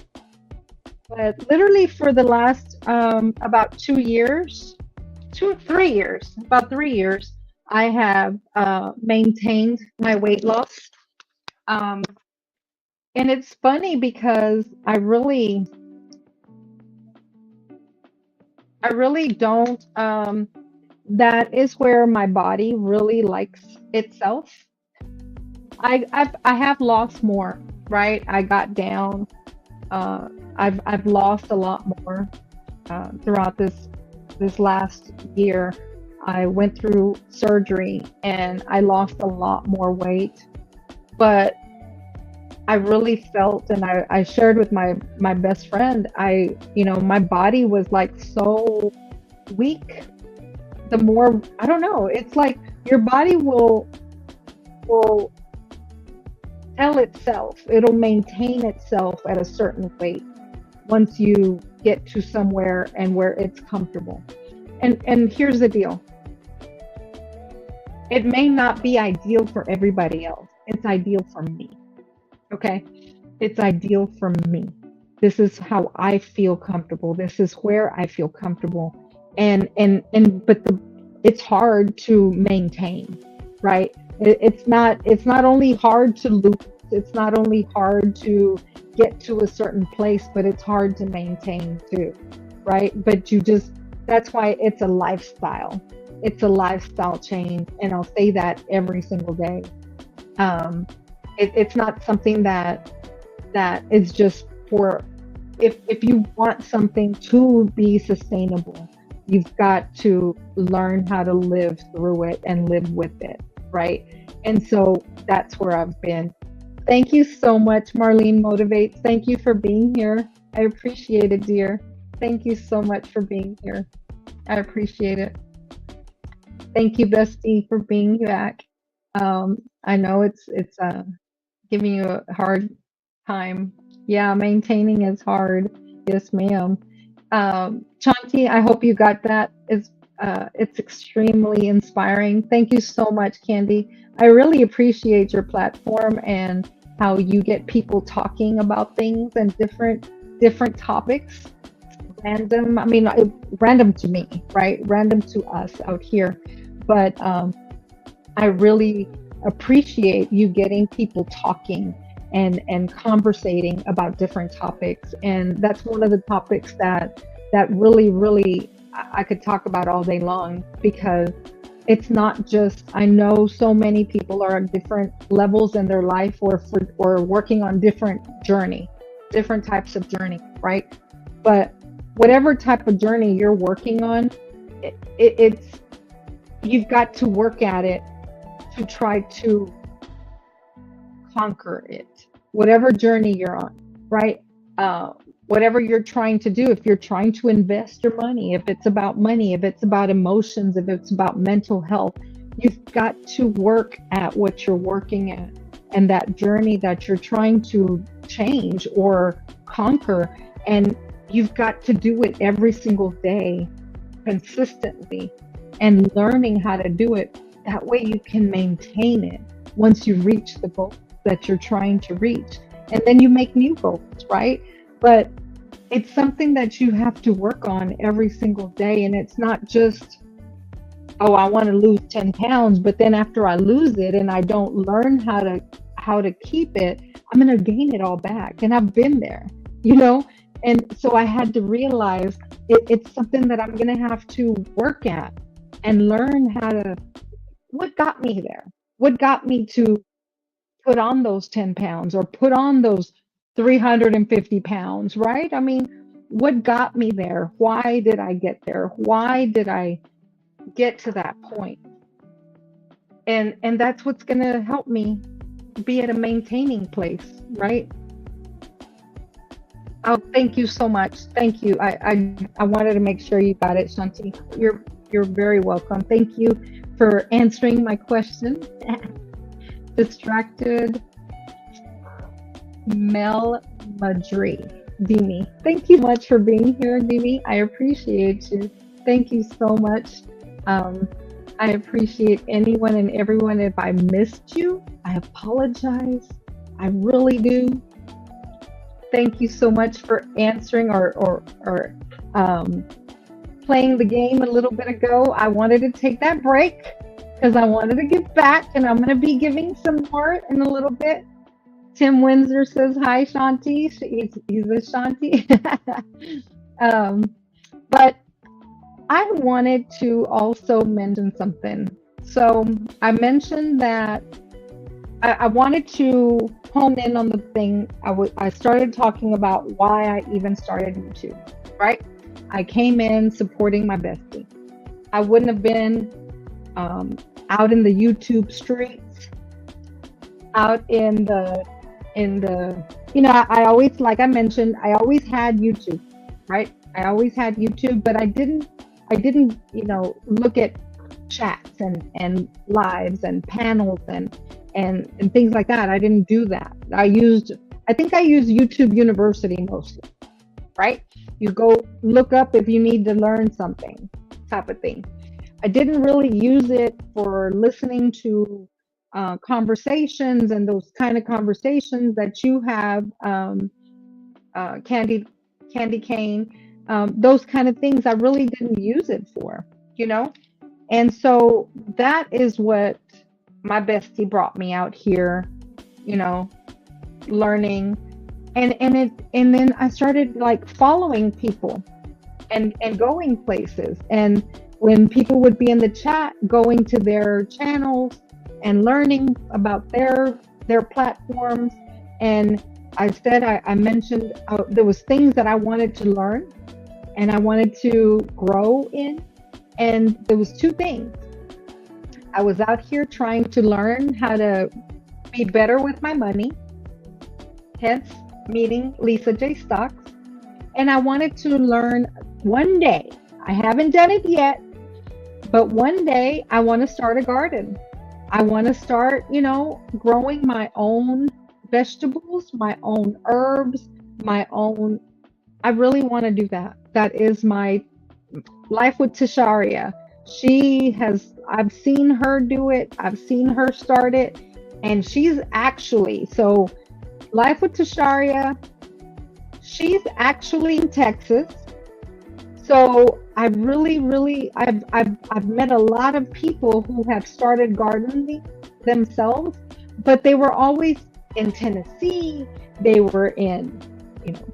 [SPEAKER 2] But literally for the last about 2 years, 3 years, about 3 years, I have maintained my weight loss. Um, and it's funny because I really don't. That is where my body really likes itself. I have lost more, right? I got down. Uh, I've lost a lot more throughout this last year. I went through surgery and I lost a lot more weight, but I really felt, and I shared with my best friend, my body was like so weak. The more, I don't know, it's like your body will tell itself, it'll maintain itself at a certain weight once you get to somewhere and where it's comfortable. And here's the deal. It may not be ideal for everybody else. It's ideal for me. Okay? It's ideal for me. This is how I feel comfortable. This is where I feel comfortable. But it's hard to maintain, right? It's not only hard to lose, it's not only hard to get to a certain place, but it's hard to maintain too, right? But that's why it's a lifestyle. It's a lifestyle change, and I'll say that every single day. It's not something that is just for, if you want something to be sustainable, you've got to learn how to live through it and live with it, right? And so that's where I've been. Thank you so much, Marlene Motivates. Thank you for being here. I appreciate it, dear. Thank you so much for being here. I appreciate it. Thank you, Bestie, for being back. I know it's giving you a hard time. Yeah, maintaining is hard. Yes, ma'am. Chanti, I hope you got that. It's extremely inspiring. Thank you so much, Candy. I really appreciate your platform and how you get people talking about things and different topics. Random, I mean, random to me, right? Random to us out here. But I really appreciate you getting people talking and conversating about different topics. And that's one of the topics that really I could talk about all day long, because it's not just, I know so many people are at different levels in their life, or working on different types of journey, right? But whatever type of journey you're working on, it's you've got to work at it to try to conquer it, whatever journey you're on, right? Whatever you're trying to do, if you're trying to invest your money, if it's about money, if it's about emotions, if it's about mental health, you've got to work at what you're working at, and that journey that you're trying to change or conquer. And you've got to do it every single day, consistently, and learning how to do it. That way you can maintain it once you reach the goal that you're trying to reach. And then you make new goals, right? But it's something that you have to work on every single day. And it's not just, oh, I want to lose 10 pounds, but then after I lose it and I don't learn how to keep it, I'm going to gain it all back. And I've been there, you know? And so I had to realize it's something that I'm going to have to work at and learn what got me there? What got me to put on those 10 pounds or put on those 350 pounds, right? I mean, what got me there? Why did I get there? Why did I get to that point? and that's what's going to help me be at a maintaining place, right? Oh, thank you so much. Thank you. I wanted to make sure you got it, Shanti. You're very welcome. Thank you for answering my question. Distracted Mel Madri. Dimi. Thank you much for being here, Dimi. I appreciate you. Thank you so much. Um, I appreciate anyone and everyone. If I missed you, I apologize. I really do. Thank you so much for answering or playing the game a little bit ago. I wanted to take that break because I wanted to give back, and I'm going to be giving some more in a little bit. Tim Windsor says hi, Shanti. He's with Shanti. um, but I wanted to also mention something. So I mentioned that I wanted to hone in on the thing. I started talking about why I even started YouTube, right? I came in supporting my bestie. I wouldn't have been out in the YouTube streets, out in the I always, like I mentioned, I always had YouTube, right? I always had YouTube, but I didn't look at chats and lives and panels and things like that. I didn't do that. I think I used YouTube University mostly, right? You go look up if you need to learn something, type of thing. I didn't really use it for listening to conversations and those kind of conversations that you have, Candy Cane, those kind of things. I really didn't use it for, and so that is what my bestie brought me out here, learning, and then I started like following people and going places, and when people would be in the chat, going to their channels and learning about their platforms. And I mentioned there was things that I wanted to learn and I wanted to grow in, and there was two things. I was out here trying to learn how to be better with my money, hence meeting Lisa J. Stocks. And I wanted to learn one day, I haven't done it yet, but one day I want to start a garden. I want to start, growing my own vegetables, my own herbs, I really want to do that. That is my life with Tisharia. I've seen her do it. I've seen her start it. And so Life with Tisharia, she's actually in Texas. So I've met a lot of people who have started gardening themselves, but they were always in Tennessee. They were in,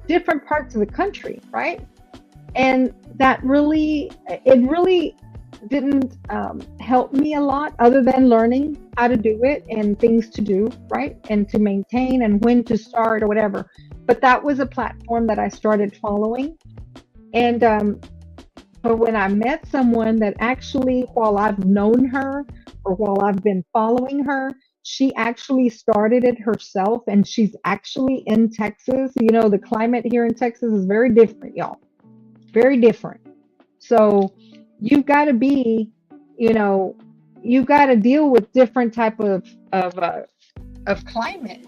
[SPEAKER 2] different parts of the country, right? And it really didn't help me a lot, other than learning how to do it and things to do, right? And to maintain and when to start or whatever. But that was a platform that I started following. And but when I met someone that actually, while I've known her or while I've been following her, she actually started it herself, and she's actually in Texas. The climate here in Texas is very different, y'all. Very different. So you've got to be, you've got to deal with different type of climate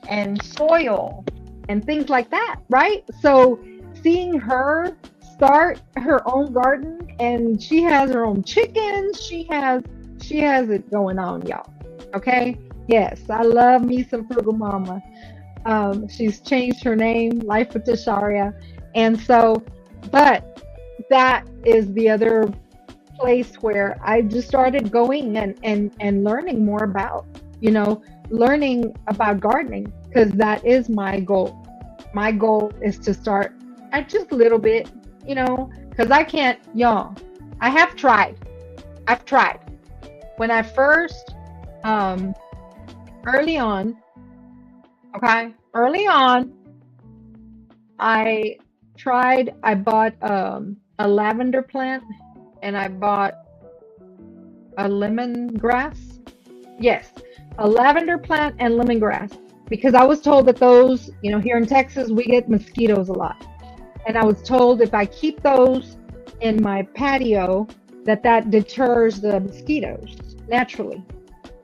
[SPEAKER 2] and soil and things like that, right? So seeing her start her own garden, and she has her own chickens, she has it going on, y'all. Okay. Yes, I love me some Frugal Mama. She's changed her name, Life with Tisharia. And so, but that is the other place where I just started going and learning more about, learning about gardening, because that is my goal. My goal is to start at just a little bit, because I can't, y'all. I've tried. When I first, early on, I bought a lavender plant, and I bought a lemongrass, Yes, a lavender plant and lemongrass. Because I was told that those, here in Texas, we get mosquitoes a lot. And I was told if I keep those in my patio, that deters the mosquitoes naturally.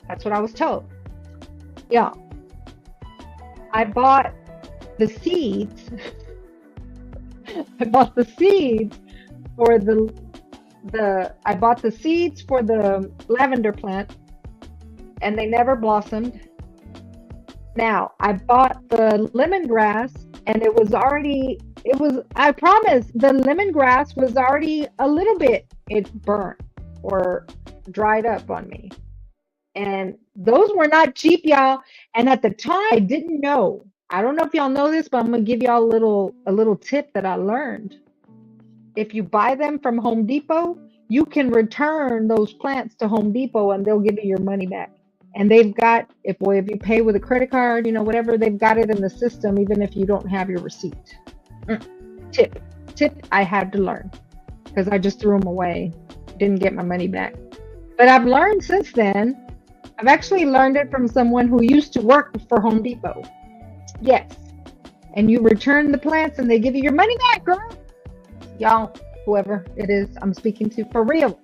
[SPEAKER 2] That's what I was told. Yeah, I bought the seeds. I bought the seeds for the I bought the seeds for the lavender plant, and they never blossomed. Now, I bought the lemongrass, and I promise, the lemongrass was already a little bit, it burnt or dried up on me. And those were not cheap, y'all. And at the time, I didn't know. I don't know if y'all know this, but I'm gonna give y'all a little tip that I learned. If you buy them from Home Depot, you can return those plants to Home Depot and they'll give you your money back. And they've got, if you pay with a credit card, whatever, they've got it in the system, even if you don't have your receipt. Mm. Tip, tip I had to learn because I just threw them away, didn't get my money back. But I've learned since then. I've actually learned it from someone who used to work for Home Depot. Yes. And you return the plants and they give you your money back, girl. Y'all, whoever it is I'm speaking to, for real.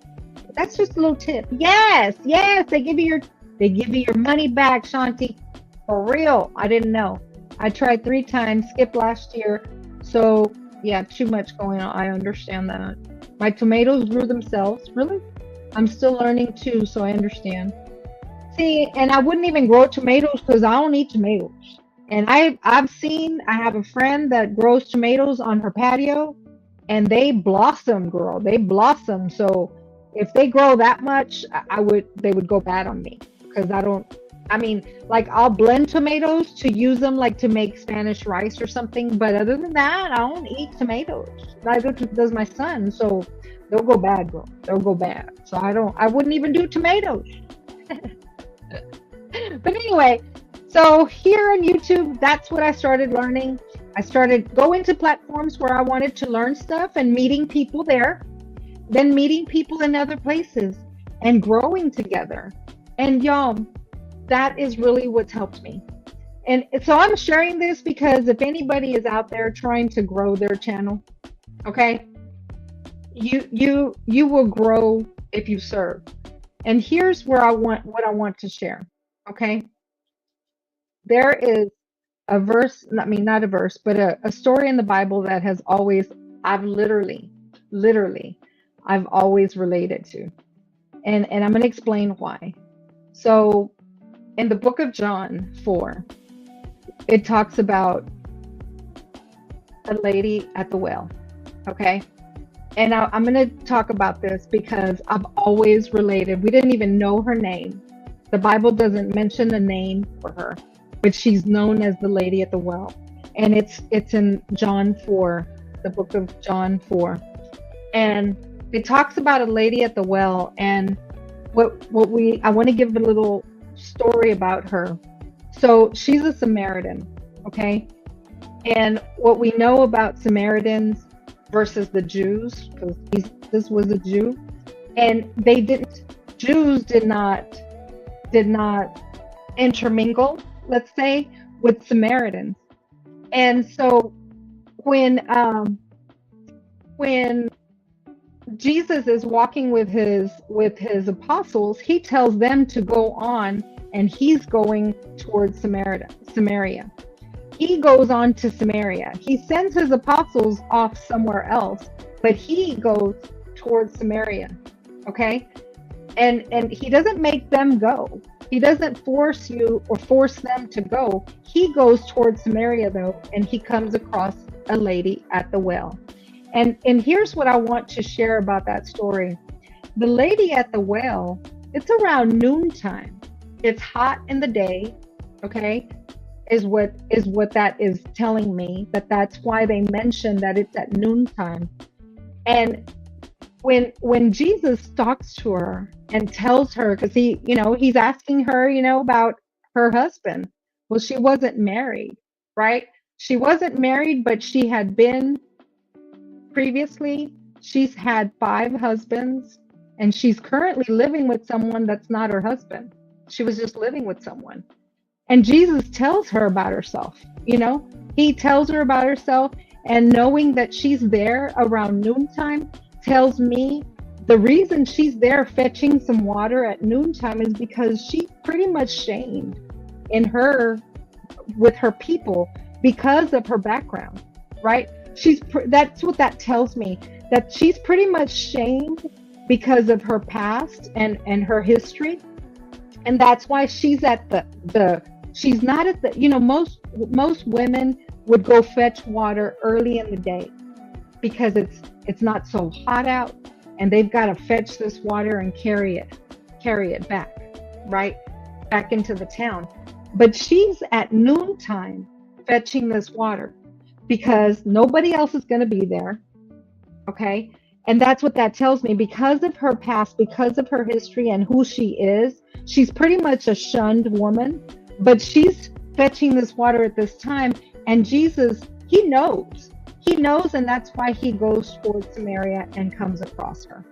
[SPEAKER 2] That's just a little tip. Yes, yes, they give you your money back, Shanti. For real. I didn't know. I tried 3 times, skipped last year. So yeah, too much going on. I understand that. My tomatoes grew themselves. Really? I'm still learning too, so I understand. See, and I wouldn't even grow tomatoes because I don't eat tomatoes. And I have a friend that grows tomatoes on her patio, and they blossom, girl. They blossom. So if they grow that much, they would go bad on me because I don't. I mean, like I'll blend tomatoes to use them like to make Spanish rice or something. But other than that, I don't eat tomatoes. Neither does my son. So they'll go bad, girl. They'll go bad. So I don't. I wouldn't even do tomatoes. But anyway, so here on YouTube, that's what I started learning. I started going to platforms where I wanted to learn stuff and meeting people there, then meeting people in other places and growing together. And y'all, that is really what's helped me. And so I'm sharing this because if anybody is out there trying to grow their channel, okay, you will grow if you serve. And here's where what I want to share. Okay. There is a verse, I mean, not a verse, but a story in the Bible that has always, I've literally, I've always related to. And I'm going to explain why. So in the book of John 4, it talks about a lady at the well. Okay. And I'm going to talk about this because I've always related. We didn't even know her name. The Bible doesn't mention the name for her, but she's known as the lady at the well. And it's in John 4, the book of John 4. And it talks about a lady at the well. And I want to give a little story about her. So she's a Samaritan, okay? And what we know about Samaritans versus the Jews, because this was a Jew, and Jews did not intermingle, let's say, with Samaritans. And so when Jesus is walking with his apostles, he tells them to go on, and he's going towards Samaria. He goes on to Samaria. He sends his apostles off somewhere else, but he goes towards Samaria. Okay? And he doesn't make them go. He doesn't force you or force them to go. He goes towards Samaria though, and he comes across a lady at the well. And here's what I want to share about that story. The lady at the well, it's around noontime. It's hot in the day, okay? Is what that is telling me, that's why they mention that it's at noontime. And when Jesus talks to her and tells her, because he's asking her, about her husband. Well, she wasn't married, right? She wasn't married, but she had been previously. She's had 5 husbands, and she's currently living with someone that's not her husband. She was just living with someone. And Jesus tells her about herself, you know, he tells her about herself, and knowing that she's there around noontime tells me the reason she's there fetching some water at noontime is because she's pretty much shamed in her with her people because of her background, right? That's what that tells me, that she's pretty much shamed because of her past and her history. And that's why she's at the she's not at the, you know, most women would go fetch water early in the day because it's not so hot out, and they've got to fetch this water and carry it back, right, back into the town. But she's at noontime fetching this water because nobody else is going to be there, okay? And that's what that tells me. Because of her past, because of her history and who she is, she's pretty much a shunned woman, but she's fetching this water at this time. And Jesus, he knows, and that's why he goes towards Samaria and comes across her.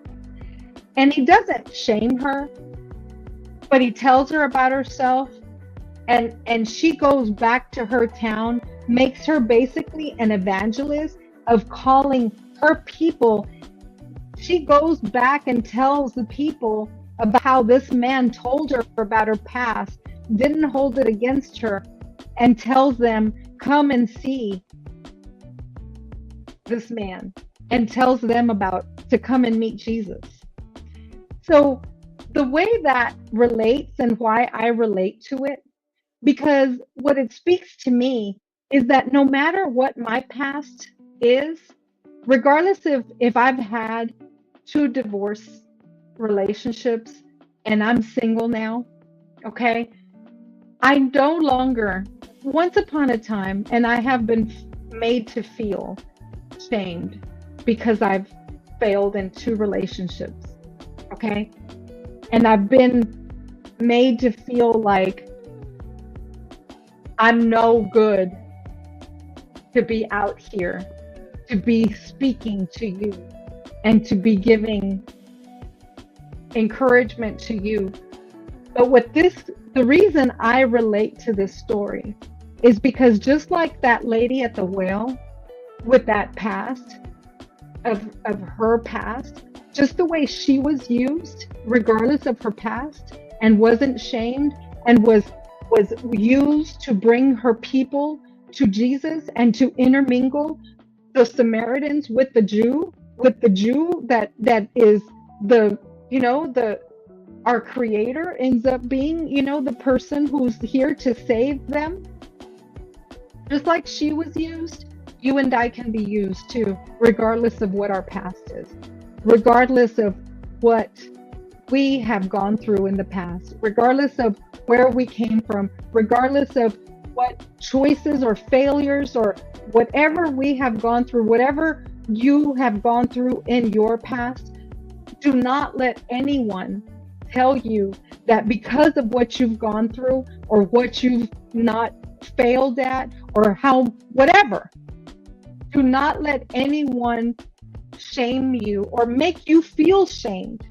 [SPEAKER 2] And he doesn't shame her, but he tells her about herself, and she goes back to her town, makes her basically an evangelist of calling her people. She goes back and tells the people about how this man told her about her past, didn't hold it against her, and tells them, come and see this man, and tells them to come and meet Jesus. So the way that relates, and why I relate to it, because what it speaks to me is that no matter what my past is, regardless if I've had 2 divorce relationships and I'm single now, okay, I no longer, once upon a time, and I have been made to feel shamed because I've failed in 2 relationships, okay, and I've been made to feel like I'm no good to be out here, to be speaking to you, and to be giving encouragement to you. But the reason I relate to this story is because just like that lady at the well with that past of her past, just the way she was used, regardless of her past, and wasn't shamed, and was used to bring her people to Jesus and to intermingle the Samaritans with the Jew that is the, you know, our creator ends up being, you know, the person who's here to save them. Just like she was used, you and I can be used too, regardless of what our past is, regardless of what we have gone through in the past, regardless of where we came from, regardless of what choices or failures or whatever we have gone through, whatever you have gone through in your past. Do not let anyone tell you that because of what you've gone through or what you've not failed at or how, whatever, do not let anyone shame you or make you feel shamed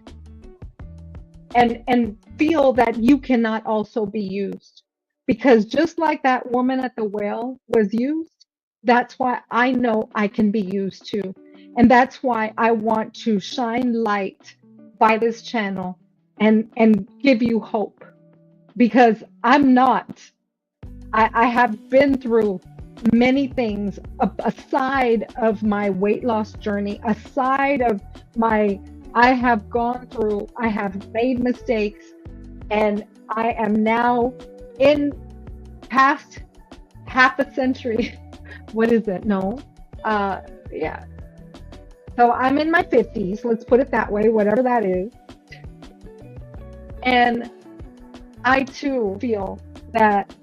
[SPEAKER 2] and feel that you cannot also be used. Because just like that woman at the well was used, that's why I know I can be used too. And that's why I want to shine light by this channel and give you hope. Because I'm not, I have been through many things aside of my weight loss journey, aside of I have gone through, I have made mistakes, and I am now in past half a century. What is it? No. Yeah. So I'm in my 50s, let's put it that way, whatever that is. And I too feel that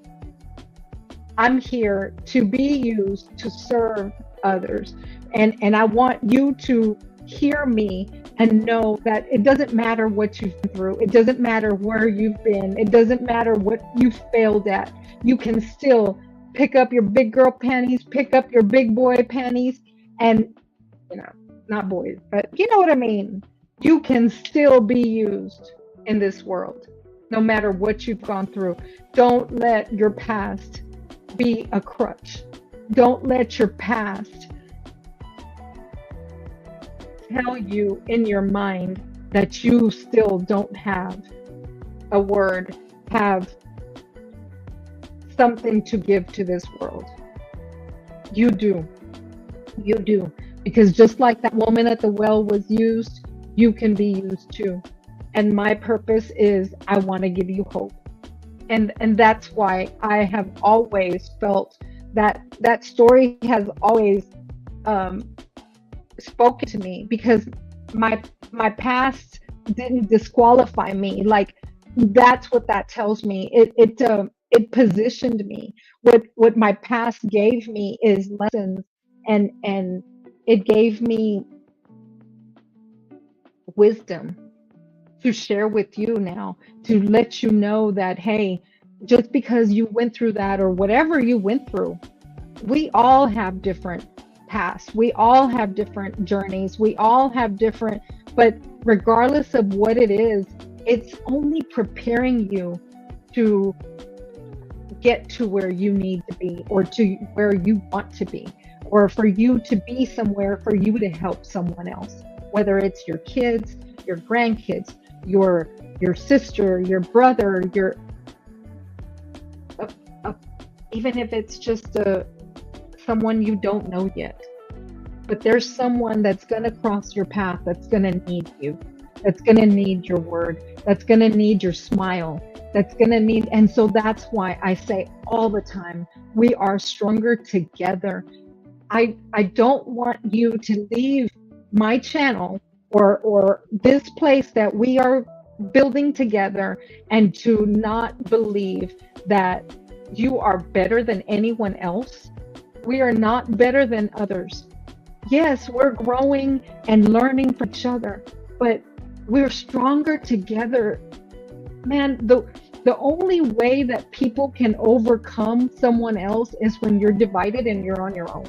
[SPEAKER 2] I'm here to be used to serve others. And I want you to hear me and know that it doesn't matter what you've been through. It doesn't matter where you've been. It doesn't matter what you failed at. You can still pick up your big girl panties, pick up your big boy panties, and, you know, not boys, but you know what I mean. You can still be used in this world. no matter what you've gone through. Don't let your past be a crutch. Don't let your past tell you in your mind that you still don't have a word, have something to give to this world. You do. You do. Because just like that woman at the well was used, you can be used too. And my purpose is I want to give you hope. And that's why I have always felt that that story has always um, spoken to me, because my past didn't disqualify me. Like, that's what that tells me. It positioned me. What my past gave me is lessons, and it gave me wisdom to share with you now, to let you know that, hey, just because you went through that or whatever you went through, we all have different paths. We all have different journeys. We all have different, but regardless of what it is, it's only preparing you to get to where you need to be, or to where you want to be, or for you to be somewhere for you to help someone else, whether it's your kids, your grandkids, your sister, your brother, your uh, uh, even if it's just someone you don't know yet. But there's someone that's going to cross your path that's going to need you, that's going to need your word, that's going to need your smile, that's going to need. And so that's why I say all the time, we are stronger together. I don't want you to leave my channel or this place that we are building together, and to not believe that you are better than anyone else. We are not better than others. Yes, we're growing and learning from each other, but we're stronger together. Man, the only way that people can overcome someone else is when you're divided and you're on your own.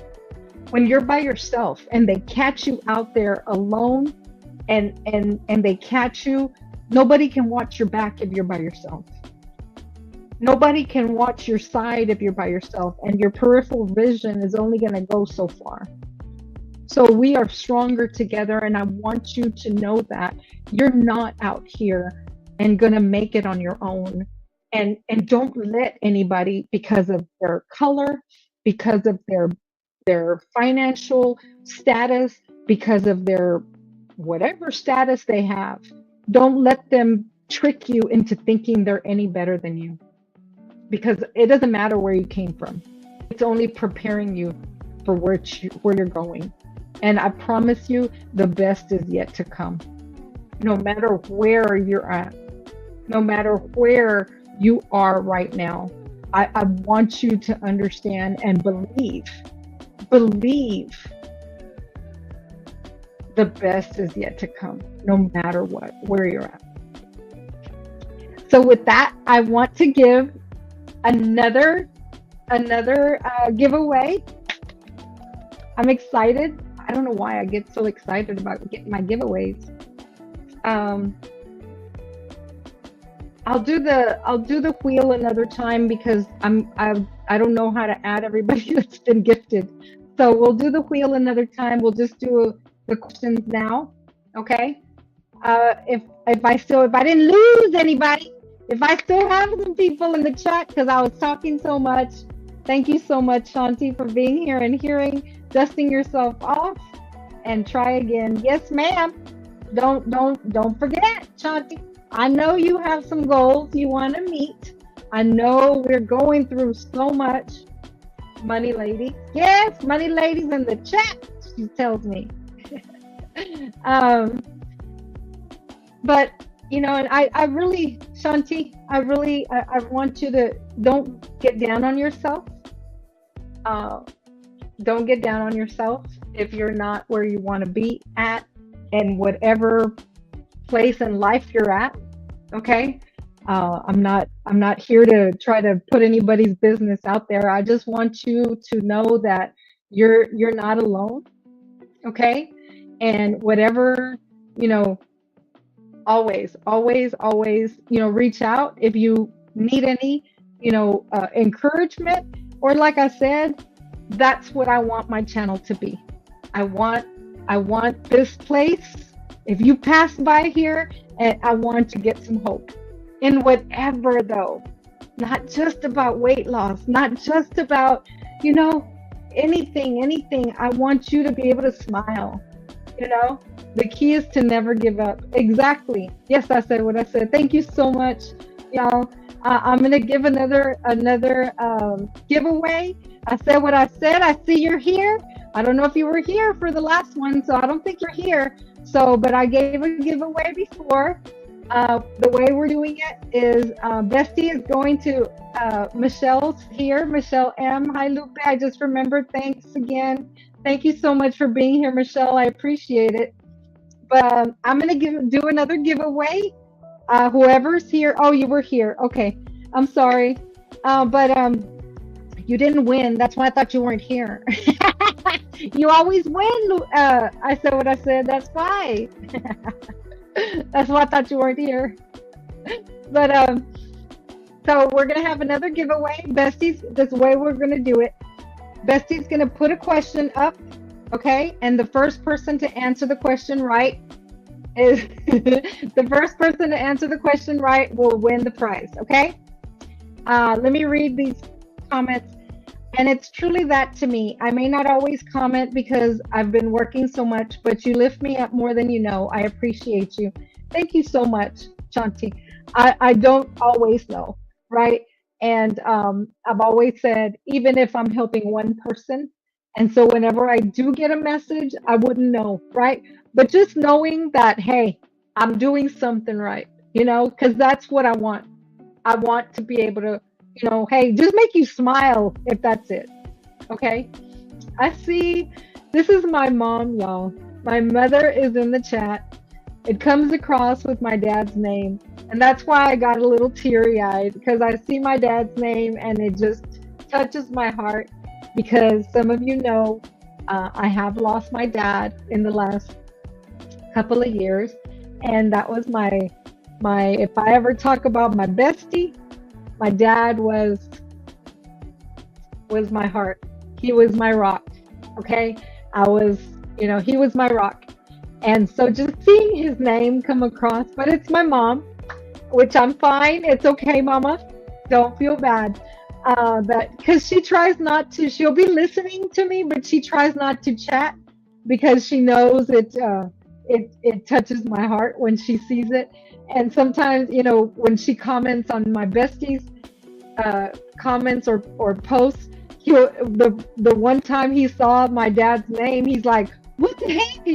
[SPEAKER 2] When you're by yourself and they catch you out there alone, and they catch you, nobody can watch your back if you're by yourself. Nobody can watch your side if you're by yourself, and your peripheral vision is only going to go so far. So we are stronger together, and I want you to know that you're not out here and going to make it on your own. And don't let anybody, because of their color, because of their financial status, because of their whatever status they have, don't let them trick you into thinking they're any better than you, because it doesn't matter where you came from. It's only preparing you for where you're going. And I promise you, the best is yet to come. No matter where you're at, no matter where you are right now, I want you to understand and believe the best is yet to come, no matter what, where you're at. So with that, I want to give another giveaway. I'm excited. I don't know why I get so excited about getting my giveaways. I'll do the wheel another time, because I don't know how to add everybody that's been gifted. So we'll do the wheel another time. We'll just do the questions now, okay? If I didn't lose anybody, if I still have some people in the chat because I was talking so much, thank you so much, Shanti, for being here and dusting yourself off, and try again. Yes, ma'am. Don't forget, Shanti. I know you have some goals you want to meet. I know we're going through so much. Money lady. Yes, money ladies in the chat, she tells me. But and I really, Shanti, I want you to don't get down on yourself. Don't get down on yourself if you're not where you want to be at, and whatever place in life you're at. Okay. I'm not here to try to put anybody's business out there. I just want you to know that you're not alone. Okay. And whatever, Always, always, always, reach out if you need any, encouragement. Or like I said, that's what I want my channel to be. I want, I want this place. If you pass by here, and I want to get some hope in whatever though, not just about weight loss, not just about, you know, anything. I want you to be able to smile. You know, the key is to never give up. Exactly. Yes, I said what I said. Thank you so much, y'all. I'm gonna give another giveaway. I said what I said. I see you're here. I don't know if you were here for the last one, so I don't think you're here. So, but I gave a giveaway before. The way we're doing it is Bestie is going to Michelle's here. Michelle M. Hi, Lupe. I just remembered. Thanks again. Thank you so much for being here, Michelle. I appreciate it. But I'm gonna do another giveaway. Whoever's here. Oh, you were here. Okay. I'm sorry. But you didn't win. That's why I thought you weren't here. You always win. I said what I said. That's why. That's why I thought you weren't here. But so we're gonna have another giveaway. Bestie's this way we're gonna do it. Bestie's gonna put a question up, okay? And the first person to answer the question right is the first person to answer the question right will win the prize, okay? Let me read these comments. And it's truly that to me. I may not always comment because I've been working so much, but you lift me up more than you know. I appreciate you. Thank you so much, Shanti. I don't always know, right? And I've always said, even if I'm helping one person, and so whenever I do get a message, I wouldn't know, right? But just knowing that, hey, I'm doing something right, because that's what I want. I want to be able to, hey, just make you smile if that's it. Okay. I see this is my mom, y'all. My mother is in the chat. It comes across with my dad's name. And that's why I got a little teary eyed because I see my dad's name and it just touches my heart because some of you know I have lost my dad in the last couple of years. And that was my if I ever talk about my bestie, my dad was my heart. He was my rock. Okay. He was my rock. And so just seeing his name come across, but it's my mom, which I'm fine. It's okay, mama. Don't feel bad. But because she tries not to, she'll be listening to me, but she tries not to chat because she knows it touches my heart when she sees it. And sometimes, when she comments on my bestie's comments or posts, the one time he saw my dad's name, he's like, what the heck?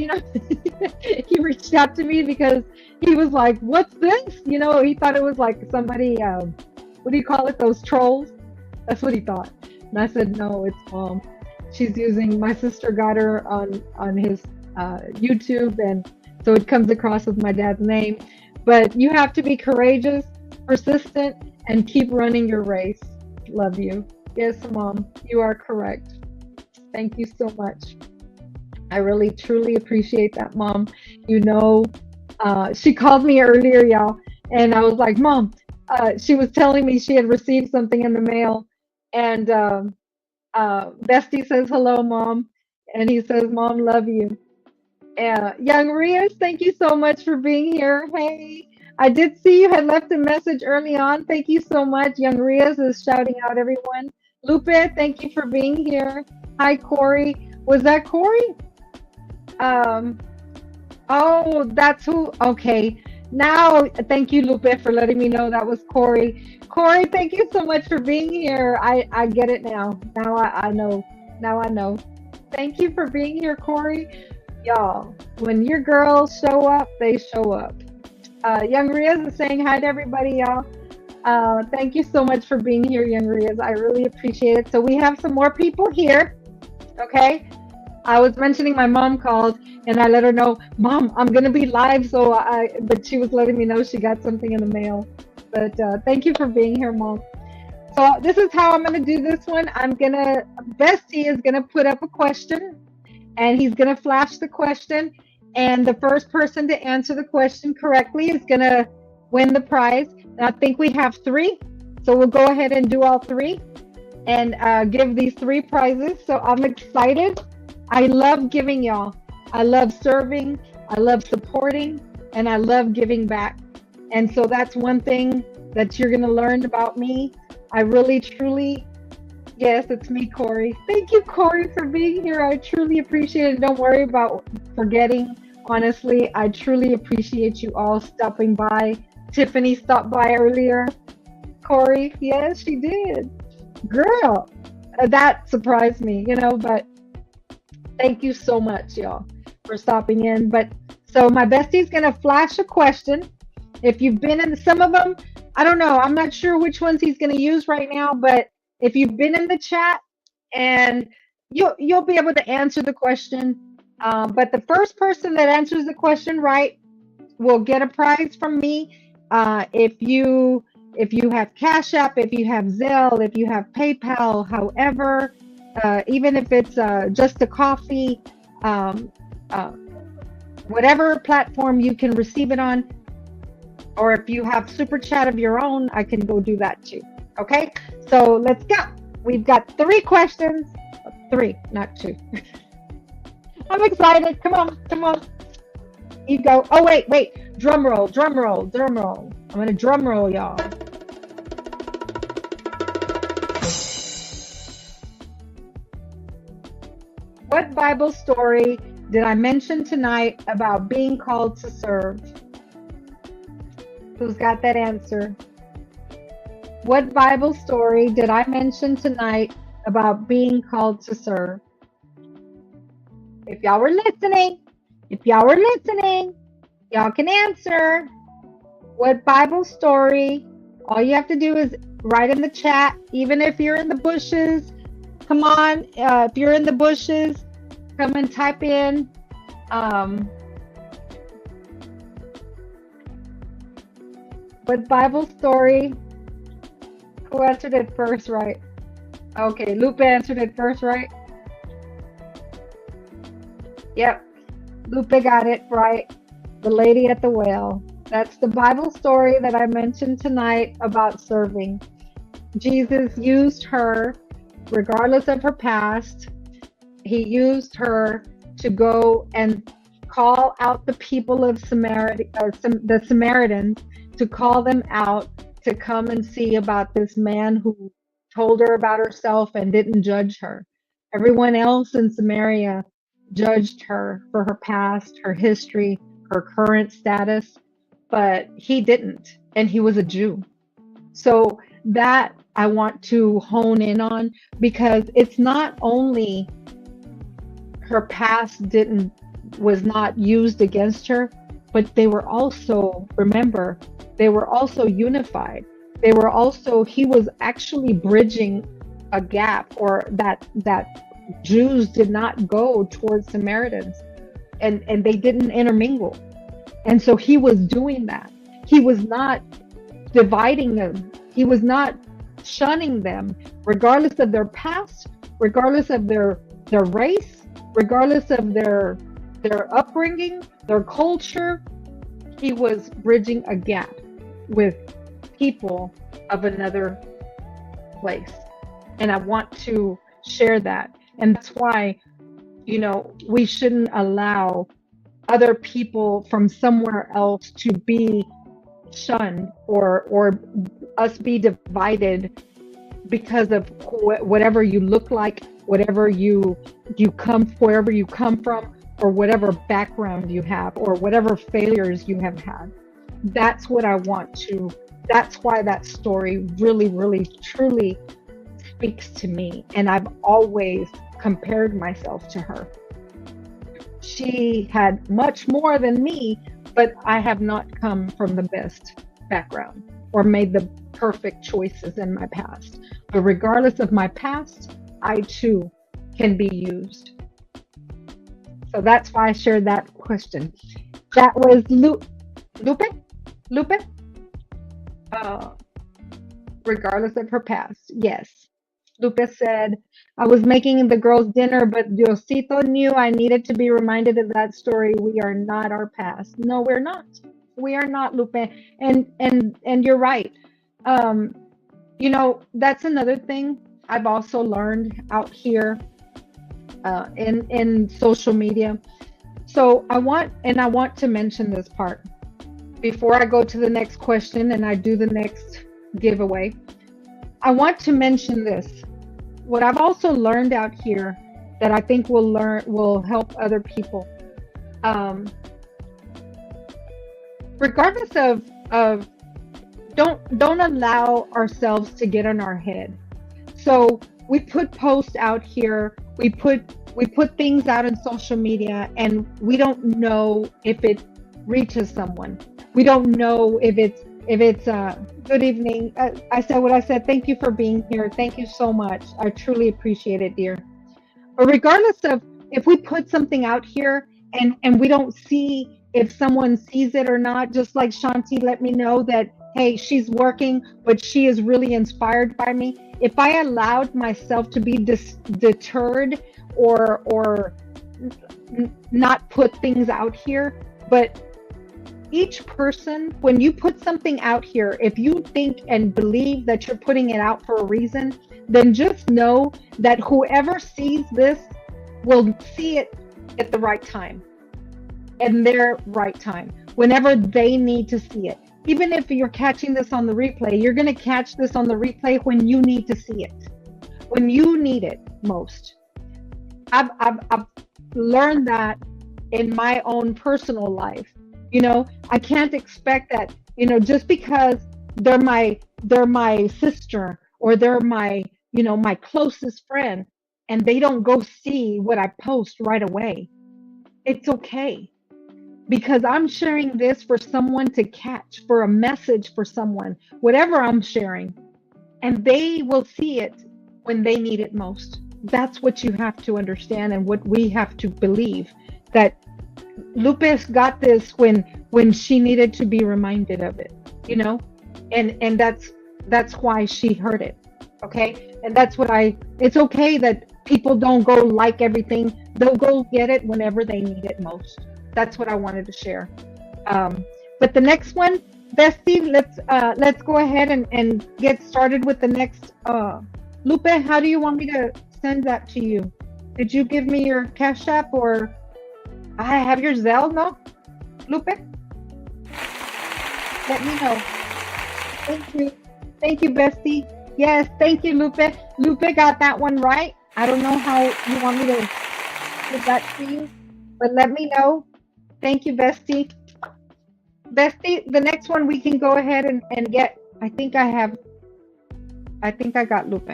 [SPEAKER 2] He reached out to me because he was like, what's this? He thought it was like somebody, what do you call it? Those trolls? That's what he thought. And I said, no, it's mom. She's using, my sister got her on his YouTube, and so it comes across with my dad's name. But you have to be courageous, persistent, and keep running your race. Love you. Yes, mom, you are correct. Thank you so much. I really, truly appreciate that, mom. She called me earlier, y'all, and I was like, mom, she was telling me she had received something in the mail, and Bestie says, hello, mom, and he says, mom, love you. Young Rios, thank you so much for being here. Hey, I did see you had left a message early on. Thank you so much. Young Rios is shouting out everyone. Lupe, thank you for being here. Hi, Corey. Was that Corey? Oh, that's who. Okay. Now, thank you, Lupe, for letting me know that was Corey. Corey, thank you so much for being here. I get it now. Now I know. Now I know. Thank you for being here, Corey. Y'all, when your girls show up, they show up. Young Riaz is saying hi to everybody, y'all. Thank you so much for being here, Young Riaz. I really appreciate it. So we have some more people here. Okay. I was mentioning my mom called and I let her know, Mom, I'm going to be live. But she was letting me know she got something in the mail. But thank you for being here, Mom. So this is how I'm going to do this one. Bestie is going to put up a question and he's going to flash the question. And the first person to answer the question correctly is going to win the prize. And I think we have three. So we'll go ahead and do all three and give these three prizes. So I'm excited. I love giving, y'all. I love serving. I love supporting. And I love giving back. And so that's one thing that you're going to learn about me. I really, truly, yes, it's me, Corey. Thank you, Corey, for being here. I truly appreciate it. Don't worry about forgetting. Honestly, I truly appreciate you all stopping by. Tiffany stopped by earlier. Corey, yes, she did. Girl, that surprised me, but thank you so much, y'all, for stopping in. But so my bestie's going to flash a question. If you've been in some of them, I don't know. I'm not sure which ones he's going to use right now, but if you've been in the chat and you'll be able to answer the question. But the first person that answers the question right will get a prize from me. If you have Cash App, if you have Zelle, if you have PayPal, however, even if it's just a coffee, whatever platform you can receive it on, or if you have Super Chat of your own, I can go do that too. Okay, so let's go. We've got three questions. Three, not two. I'm excited. Come on. You go. Oh, wait. Drum roll. I'm going to drum roll, y'all. What Bible story did I mention tonight about being called to serve? Who's got that answer? What Bible story did I mention tonight about being called to serve? If y'all were listening, y'all can answer. What Bible story? All you have to do is write in the chat, even if you're in the bushes. Come on, if you're in the bushes, come and type in. What Bible story? Who answered it first right? Okay, Lupe answered it first right. Yep, Lupe got it right. The lady at the well. That's the Bible story that I mentioned tonight about serving. Jesus used her, regardless of her past. He used her to go and call out the people of Samaria, the Samaritans, to call them out to come and see about this man who told her about herself and didn't judge her. Everyone else in Samaria judged her for her past, her history, her current status, but he didn't, and he was a Jew. So that I want to hone in on, because it's not only her past was not used against her, but they were also, remember, they were also unified. He was actually bridging a gap, or that Jews did not go towards Samaritans, and they didn't intermingle. And so he was doing that. He was not dividing them. He was not shunning them, regardless of their past, regardless of their race, regardless of their upbringing, their culture. He was bridging a gap with people of another place. And I want to share that. And that's why, we shouldn't allow other people from somewhere else to be shunned or us be divided because of whatever you look like, whatever you come, wherever you come from, or whatever background you have, or whatever failures you have had. That's what I want to, that's why that story really, really, truly speaks to me. And I've always compared myself to her. She had much more than me, but I have not come from the best background or made the perfect choices in my past. But regardless of my past, I too can be used. So that's why I shared that question. That was Lupe? Regardless of her past, yes. Lupe said, I was making the girls dinner, but Diosito knew I needed to be reminded of that story. We are not our past. No, we're not. We are not, Lupe. And you're right. Um, that's another thing I've also learned out here in social media. So I want to mention this part before I go to the next question and I do the next giveaway. I want to mention this. What I've also learned out here that I think will help other people. Um, Regardless of don't allow ourselves to get in our head. So we put posts out here, we put things out in social media, and we don't know if it reaches someone. We don't know if it's good evening. I said what I said. Thank you for being here. Thank you so much. I truly appreciate it, dear. But regardless of if we put something out here and we don't see if someone sees it or not, just like Shanti let me know that, hey, she's working, but she is really inspired by me. If I allowed myself to be deterred or not put things out here, but each person, when you put something out here, if you think and believe that you're putting it out for a reason, then just know that whoever sees this will see it at the right time, in their right time, whenever they need to see it. Even if you're catching this on the replay, you're going to catch this on the replay when you need to see it, when you need it most. I've learned that in my own personal life. I can't expect that, just because they're my sister, or they're my closest friend, and they don't go see what I post right away. It's okay, because I'm sharing this for someone to catch, for a message for someone, whatever I'm sharing, and they will see it when they need it most. That's what you have to understand, and what we have to believe, that Lupus got this when she needed to be reminded of it, and that's why she heard it. Okay. And that's what it's okay that people don't go like everything. They'll go get it whenever they need it most. That's what I wanted to share. But the next one, Bestie, let's go ahead and get started with the next. Lupe, how do you want me to send that to you? Did you give me your Cash App, or I have your Zelle? No, Lupe, let me know. Thank you, Bestie. Yes, thank you, Lupe. Lupe got that one right. I don't know how you want me to give that to you, but let me know. Thank you, Bestie. Bestie, the next one we can go ahead and get. I think I got Lupe.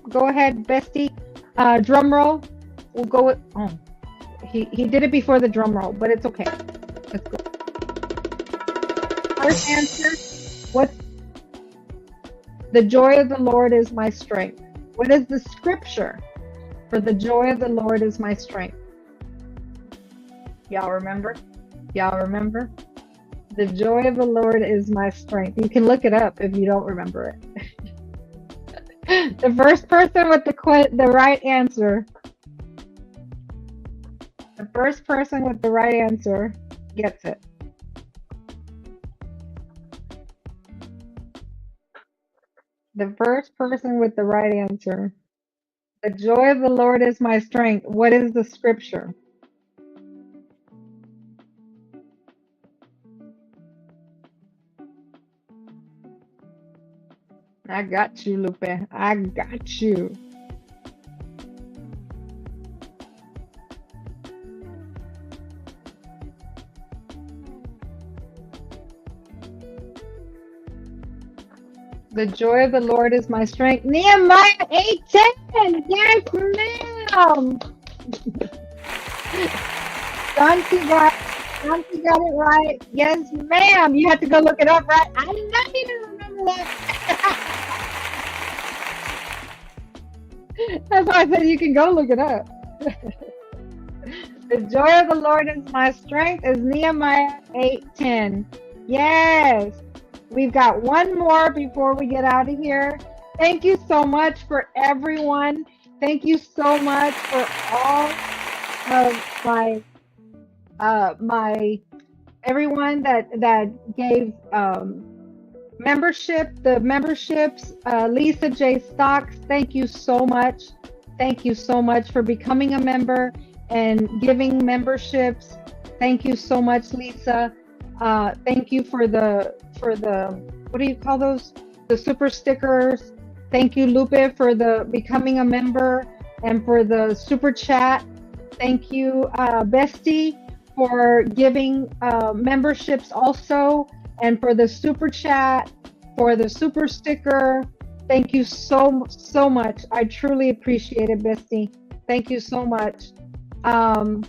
[SPEAKER 2] Go ahead, Bestie. Drum roll. We'll go with, he did it before the drum roll, but it's okay. Let's go. First answer, what's the joy of the Lord is my strength? What is the scripture for the joy of the Lord is my strength? Y'all remember? The joy of the Lord is my strength. You can look it up if you don't remember it. The first person with the right answer. The first person with the right answer gets it. The first person with the right answer. The joy of the Lord is my strength. What is the scripture? I got you, Lupe. I got you. The joy of the Lord is my strength. Nehemiah 8:10. Yes, ma'am. Shanti got it right. Yes, ma'am. You have to go look it up, right? I know you didn't remember that. That's why I said you can go look it up. The joy of the Lord is my strength is Nehemiah 8:10. Yes. We've got one more before we get out of here. Thank you so much for everyone. Thank you so much for all of my everyone that gave membership, the memberships. Lisa J. Stocks, thank you so much. Thank you so much for becoming a member and giving memberships. Thank you so much, Lisa. Thank you for the what do you call those? The super stickers. Thank you, Lupe, for the becoming a member and for the super chat. Thank you, Bestie, for giving memberships also, and for the super chat, for the super sticker. Thank you so much. I truly appreciate it, Bestie. Thank you so much. Um,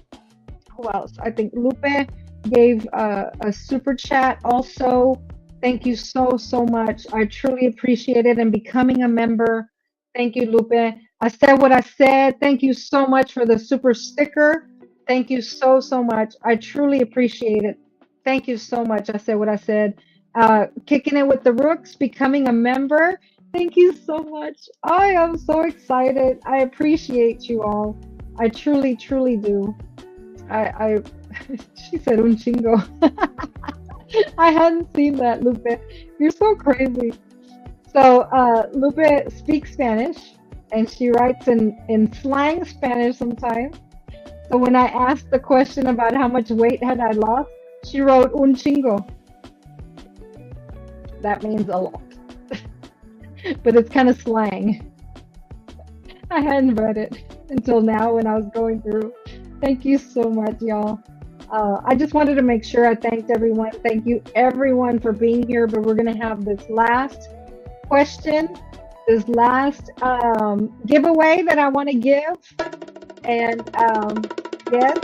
[SPEAKER 2] who else? I think Lupe gave a super chat also. Thank you so much. I truly appreciate it and becoming a member. Thank you, Lupe. I said what I said. Thank you so much for the super sticker. Thank you so much. I truly appreciate it. Thank you so much. I said what I said. Kicking it with the Rooks, becoming a member. Thank you so much. I am so excited. I appreciate you all. I truly do. I she said un chingo. I hadn't seen that, Lupe. You're so crazy. So Lupe speaks Spanish and she writes in slang Spanish sometimes. So when I asked the question about how much weight had I lost, she wrote un chingo. That means a lot. But it's kind of slang. I hadn't read it until now when I was going through. Thank you so much, y'all. I just wanted to make sure I thanked everyone. Thank you, everyone, for being here. But we're going to have this last question, this last giveaway that I want to give. And yes.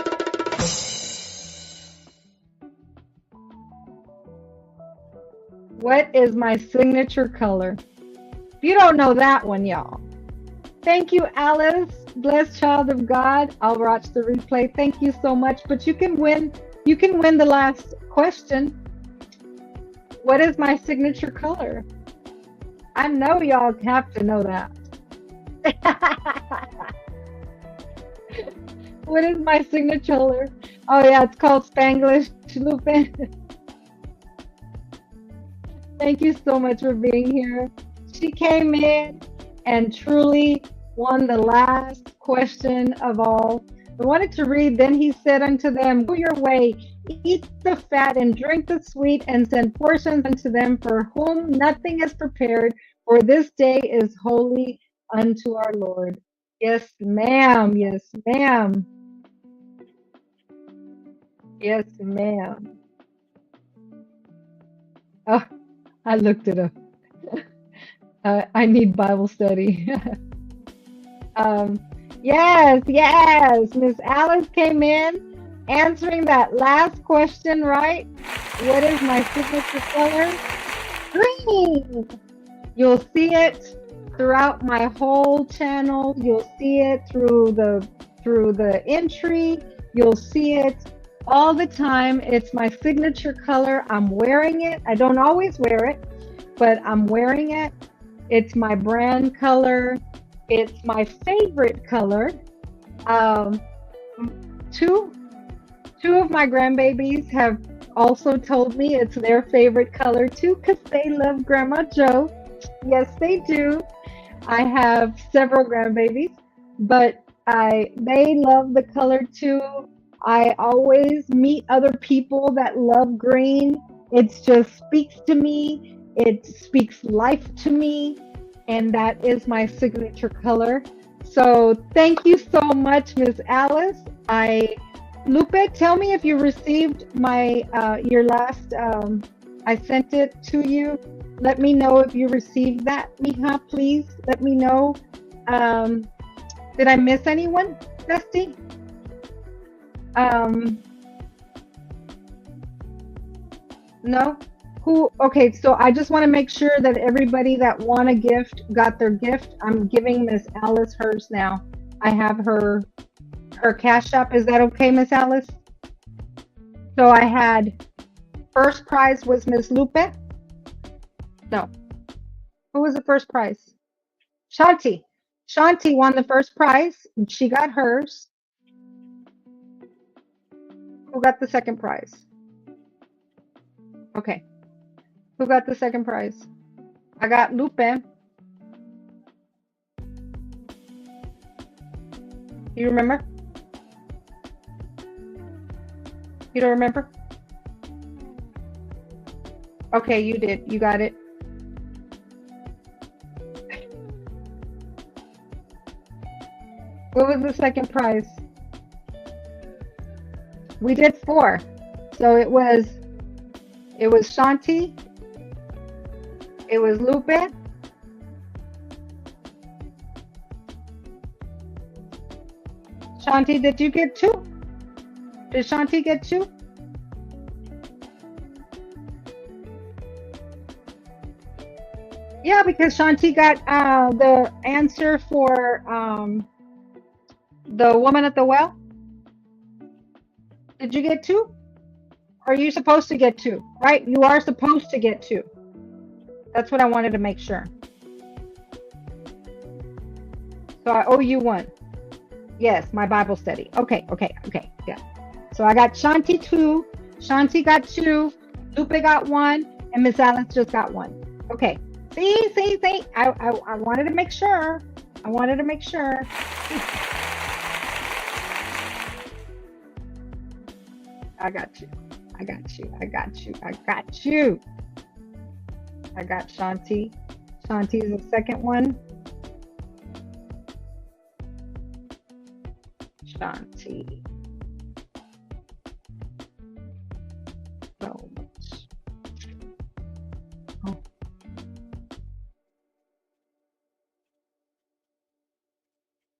[SPEAKER 2] What is my signature color? If you don't know that one, y'all. Thank you, Alice. Blessed child of God. I'll watch the replay. Thank you so much. But you can win the last question. What is my signature color? I know y'all have to know that. What is my signature color? Oh yeah, it's called Spanglish, Lupe. Thank you so much for being here. She came in and truly won the last question of all. I wanted to read, then he said unto them, go your way, eat the fat and drink the sweet, and send portions unto them for whom nothing is prepared, for this day is holy unto our Lord. Yes, ma'am. Yes, ma'am. Yes, ma'am. Oh, I looked it up. I need Bible study. Yes, yes. Miss Alice came in answering that last question right. What is my signature color? Green. You'll see it throughout my whole channel. You'll see it through the entry. You'll see it all the time. It's my signature color. I'm wearing it. I don't always wear it, but I'm wearing it. It's my brand color. It's my favorite color. Two of my grandbabies have also told me it's their favorite color too, because they love Grandma Joe. Yes, they do. I have several grandbabies, but they love the color too. I always meet other people that love green. It just speaks to me. It speaks life to me, and that is my signature color. So thank you so much, Miss Alice. Lupe, tell me if you received my your last. I sent it to you. Let me know if you received that, mija. Please let me know. Did I miss anyone, Dusty? No. Who? Okay, so I just want to make sure that everybody that won a gift got their gift. I'm giving Miss Alice hers now. I have her Cash App. Is that okay, Miss Alice? So I had first prize was Miss Lupe. No. Who was the first prize? Shanti. Shanti won the first prize. And she got hers. Who got the second prize? Okay. Who got the second prize? I got Lupe. You remember? You don't remember? Okay, you did. You got it. What was the second prize? We did four. So it was Shanti, it was Lupe. Shanti, did you get two? Did Shanti get two? Yeah, because Shanti got the answer for the woman at the well. Did you get two? Are you supposed to get two? Right? You are supposed to get two. That's what I wanted to make sure. So I owe you one. Yes, my Bible study. Okay, okay, okay. Yeah. So I got Shanti two, Shanti got two, Lupe got one, and Miss Alice just got one. Okay. See. I wanted to make sure. I wanted to make sure. I got you. I got you. I got you. I got you. I got Shanti. Shanti is the second one. Shanti. So much. Oh.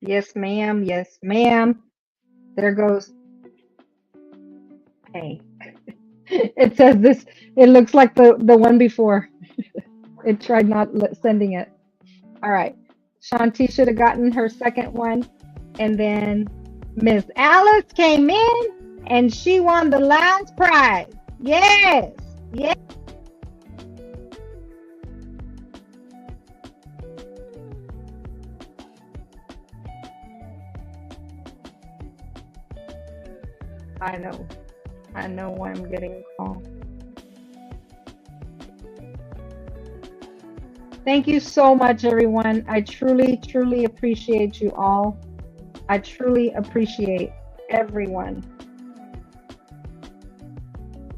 [SPEAKER 2] Yes, ma'am. Yes, ma'am. There goes. Hey. It says this. It looks like the one before. It tried not sending it. All right. Shanti should have gotten her second one. And then Miss Alice came in and she won the last prize. Yes. Yes. I know. I know why I'm getting a call. Thank you so much, everyone. I truly, truly appreciate you all. I truly appreciate everyone.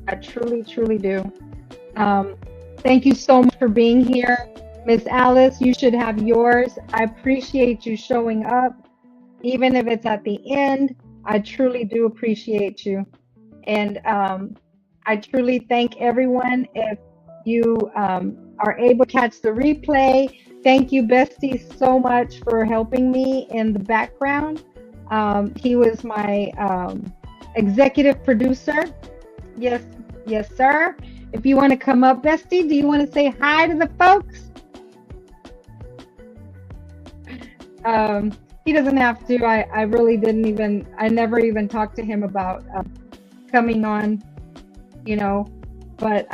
[SPEAKER 2] I truly, truly do. Thank you so much for being here. Miss Alice, you should have yours. I appreciate you showing up, even if it's at the end. I truly do appreciate you. And I truly thank everyone. If you are able to catch the replay, thank you, Bestie, so much for helping me in the background. He was my executive producer. Yes, yes, sir. If you want to come up, Bestie, do you want to say hi to the folks? He doesn't have to. I really didn't even, I never even talked to him about coming on, but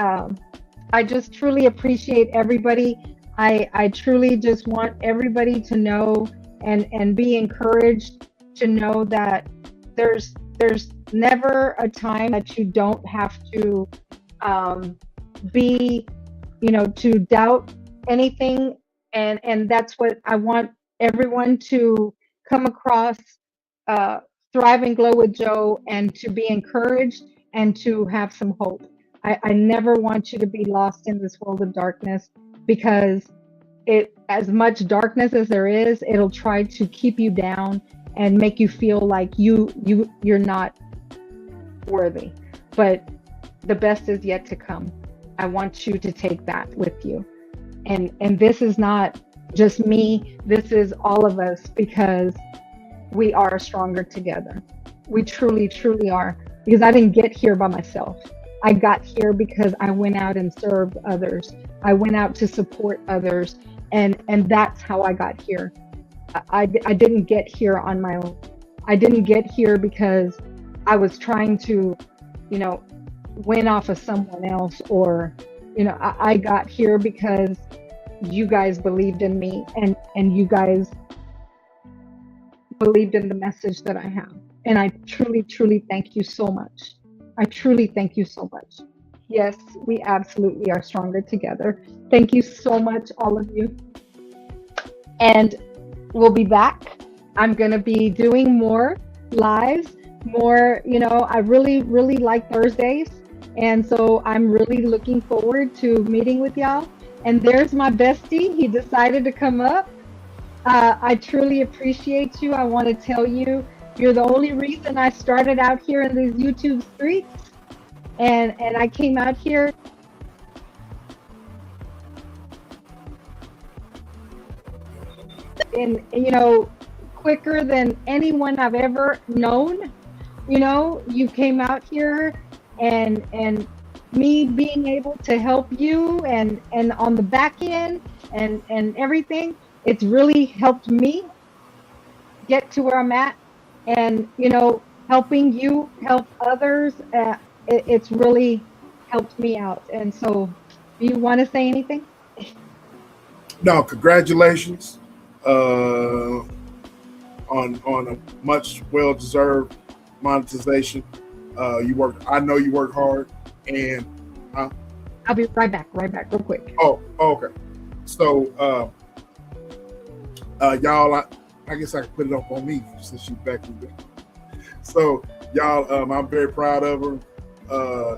[SPEAKER 2] I just truly appreciate everybody. I truly just want everybody to know and be encouraged to know that there's never a time that you don't have to be, to doubt anything. And that's what I want everyone to come across, Thrive and Glow with Joe, and to be encouraged and to have some hope. I never want you to be lost in this world of darkness, because as much darkness as there is, it'll try to keep you down and make you feel like you're not worthy. But the best is yet to come. I want you to take that with you. And this is not just me, this is all of us, because we are stronger together. We truly, truly are. Because I didn't get here by myself. I got here because I went out and served others. I went out to support others. And that's how I got here. I didn't get here on my own. I didn't get here because I was trying to, win off of someone else, or, I got here because you guys believed in me, and you guys believed in the message that I have. And I truly, truly thank you so much. I truly thank you so much. Yes, we absolutely are stronger together. Thank you so much, all of you. And we'll be back. I'm going to be doing more lives, more, I really, really like Thursdays. And so I'm really looking forward to meeting with y'all. And there's my bestie. He decided to come up. I truly appreciate you. I want to tell you, you're the only reason I started out here in these YouTube streets. And I came out here in, quicker than anyone I've ever known. You came out here, and me being able to help you, and on the back end, and everything, it's really helped me get to where I'm at. And helping you help others, it's really helped me out. And so, do you want to say anything?
[SPEAKER 3] No, congratulations uh, on a much well deserved monetization. You worked. I know you worked hard, and
[SPEAKER 2] I'll be right back, real quick.
[SPEAKER 3] oh, okay. So, y'all, I guess I can put it up on me since she's back in there. So, y'all, I'm very proud of her.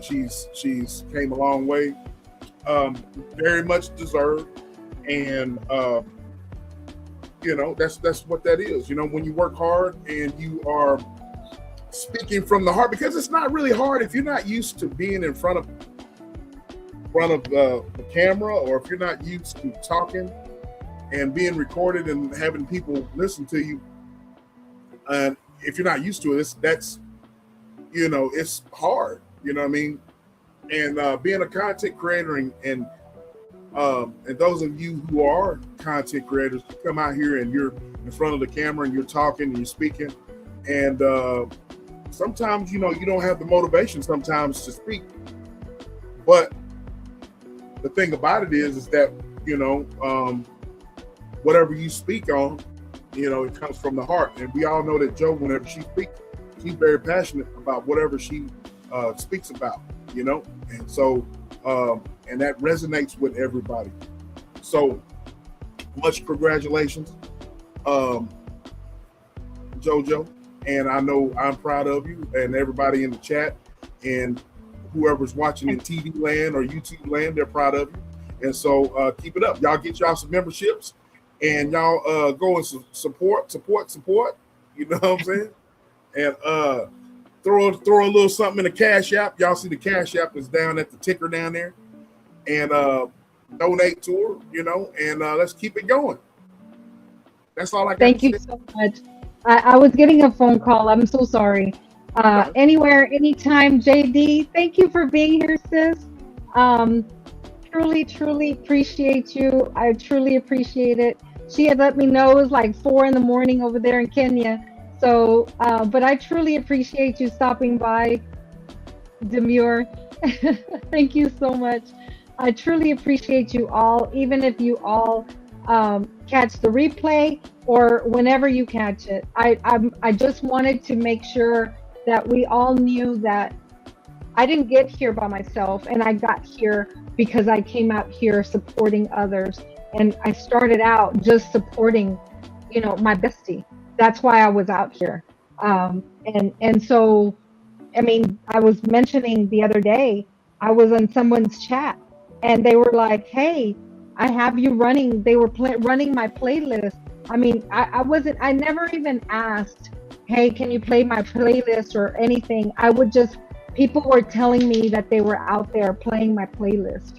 [SPEAKER 3] She's came a long way. Very much deserved, and that's what that is. When you work hard and you are speaking from the heart, because it's not really hard if you're not used to being in front of the camera, or if you're not used to talking and being recorded and having people listen to you. And if you're not used to it, it's hard. You know what I mean? And being a content creator, and those of you who are content creators, come out here and you're in front of the camera and you're talking and you're speaking, and sometimes you don't have the motivation sometimes to speak. But the thing about it is that whatever you speak on, it comes from the heart. And we all know that Jo, whenever she speaks, she's very passionate about whatever she speaks about, and so and that resonates with everybody. So much congratulations, JoJo. And I know I'm proud of you, and everybody in the chat, and whoever's watching in TV land or YouTube land, they're proud of you. And so keep it up. Y'all get y'all some memberships, and y'all go and support. You know what I'm saying? And throw a little something in the Cash App. Y'all see the Cash App is down at the ticker down there. And donate to her, and let's keep it going. That's all I got.
[SPEAKER 2] Thank you so much. I was getting a phone call. I'm so sorry. Anywhere, anytime, JD. Thank you for being here, sis. Truly, truly appreciate you. I truly appreciate it. She had let me know it was like 4 a.m. over there in Kenya. So, but I truly appreciate you stopping by, Demure. Thank you so much. I truly appreciate you all, even if you all catch the replay or whenever you catch it. I just wanted to make sure that we all knew that I didn't get here by myself, and I got here because I came out here supporting others. And I started out just supporting, my bestie. That's why I was out here. And so, I mean, I was mentioning the other day, I was on someone's chat, and they were like, hey, I have you running. They were running my playlist. I mean, I never even asked, hey, can you play my playlist or anything? People were telling me that they were out there playing my playlist,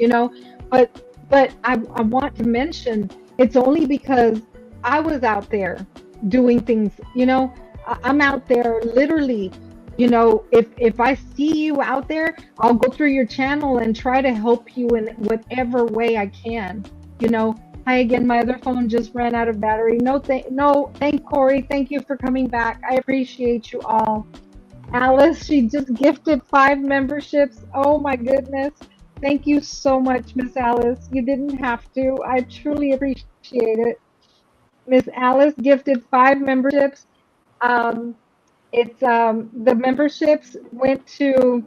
[SPEAKER 2] but I want to mention, it's only because I was out there doing things, I'm out there literally, if I see you out there, I'll go through your channel and try to help you in whatever way I can, Hi again, my other phone just ran out of battery. Thank Corey. Thank you for coming back. I appreciate you all. Alice, she just gifted 5 memberships. Oh my goodness. Thank you so much, Miss Alice. You didn't have to. I truly appreciate it. Miss Alice gifted 5 memberships. Um, it's the memberships went to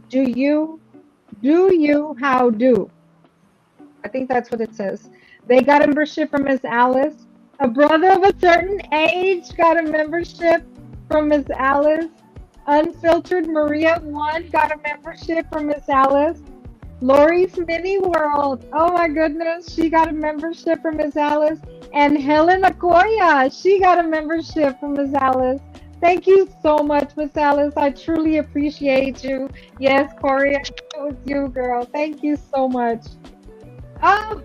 [SPEAKER 2] do you how do. I think that's what it says. They got a membership from Miss Alice. A brother of a certain age got a membership from Miss Alice. Unfiltered Maria 1 got a membership from Miss Alice. Lori's Mini World. Oh my goodness, she got a membership from Miss Alice. And Helen Akoya, she got a membership from Miss Alice. Thank you so much, Miss Alice. I truly appreciate you. Yes, Corey, it was you, girl. Thank you so much. Um,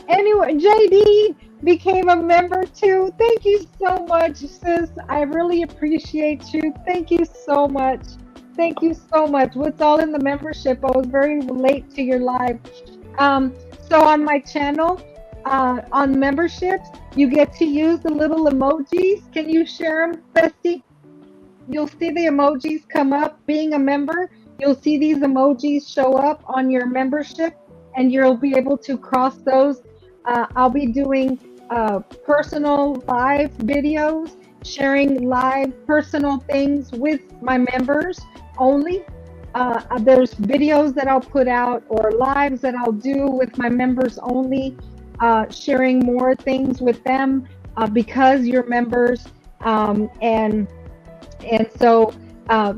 [SPEAKER 2] anyway, JD became a member too. Thank you so much, sis. I really appreciate you. Thank you so much. Thank you so much. What's all in the membership? I was very late to your live. So on my channel, on memberships, you get to use the little emojis. Can you share them, Bestie? You'll see the emojis come up. Being a member, you'll see these emojis show up on your membership, and you'll be able to cross those. I'll be doing personal live videos, sharing live personal things with my members only. There's videos that I'll put out or lives that I'll do with my members only, sharing more things with them because you're members, and so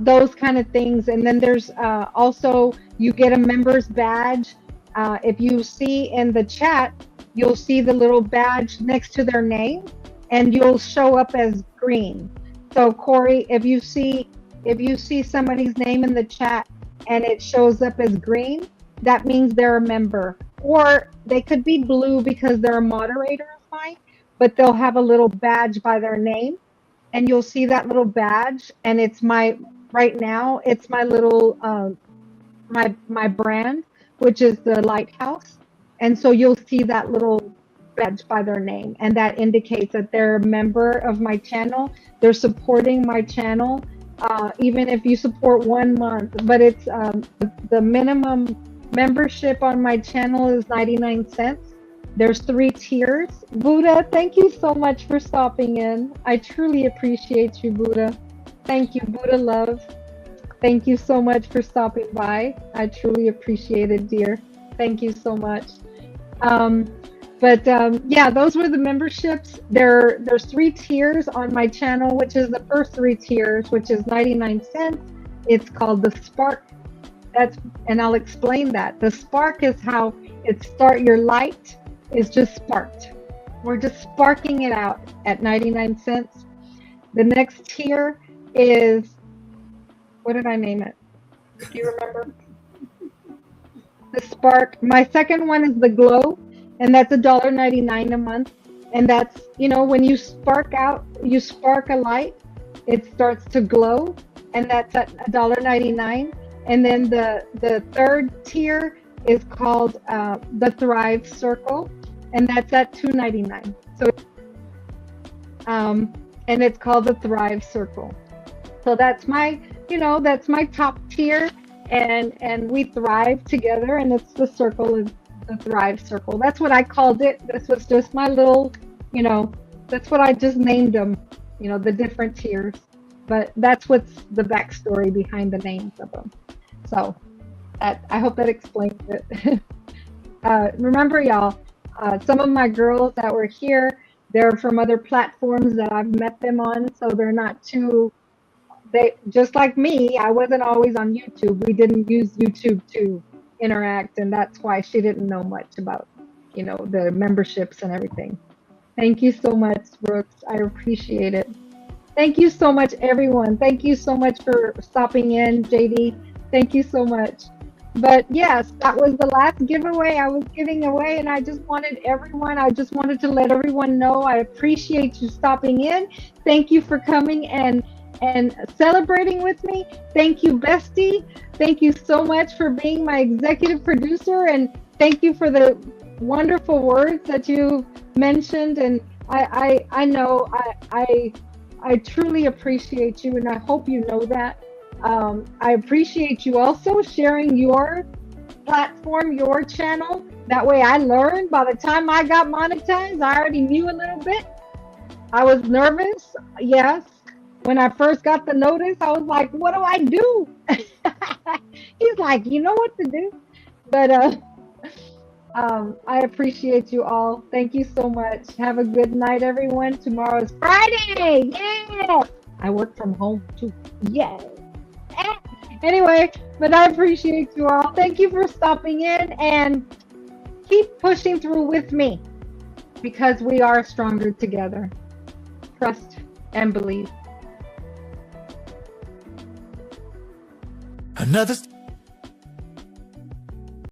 [SPEAKER 2] those kind of things. And then there's also, you get a member's badge. If you see in the chat, you'll see the little badge next to their name, and you'll show up as green. So Corey, if you see somebody's name in the chat and it shows up as green, that means they're a member. Or they could be blue because they're a moderator of mine, but they'll have a little badge by their name, and you'll see that little badge, and it's right now it's my little my brand, which is the lighthouse. And so you'll see that little badge by their name, and that indicates that they're a member of my channel. They're supporting my channel, even if you support 1 month. But it's the minimum membership on my channel is 99 cents. There's 3 tiers. Buddha, thank you so much for stopping in. I truly appreciate you, Buddha. Thank you, Buddha love. Thank you so much for stopping by. I truly appreciate it, dear. Thank you so much. Yeah, those were the memberships. There's 3 tiers on my channel, which is the first 3 tiers, which is 99 cents. It's called the Spark. And I'll explain that. The Spark is how it start your light is just sparked. We're just sparking it out at 99 cents. The next tier is, what did I name it? Do you remember? The Spark. My second one is the Glow, and that's $1.99 a month. And that's, when you spark a light, it starts to glow, and that's at $1.99. And then the third tier is called the Thrive Circle, and that's at $2.99. So, and it's called the Thrive Circle. So that's my top tier, and we thrive together, and it's the circle of the Thrive Circle. That's what I called it. This was just my little, that's what I just named them, the different tiers. But that's what's the backstory behind the names of them. So I hope that explains it. Remember, y'all, some of my girls that were here, they're from other platforms that I've met them on, so they're not too, they just like me, I wasn't always on YouTube. We didn't use YouTube to interact, and that's why she didn't know much about, the memberships and everything. Thank you so much, Brooks. I appreciate it. Thank you so much, everyone. Thank you so much for stopping in, JD. Thank you so much. But yes, that was the last giveaway I was giving away, and I just wanted to let everyone know I appreciate you stopping in. Thank you for coming and celebrating with me. Thank you, Bestie. Thank you so much for being my executive producer, and thank you for the wonderful words that you mentioned. And I know I truly appreciate you, and I hope you know that. I appreciate you also sharing your platform your channel. That way I learned. By the time I got monetized, I already knew a little bit. I was nervous, yes. When I first got the notice, I was like, what do I do? He's like, you know what to do. But I appreciate you all. Thank you so much. Have a good night, everyone. Tomorrow is Friday. Yeah. I work from home too. Yeah. Anyway, but I appreciate you all. Thank you for stopping in and keep pushing through with me because we are stronger together. Trust and believe.
[SPEAKER 1] Another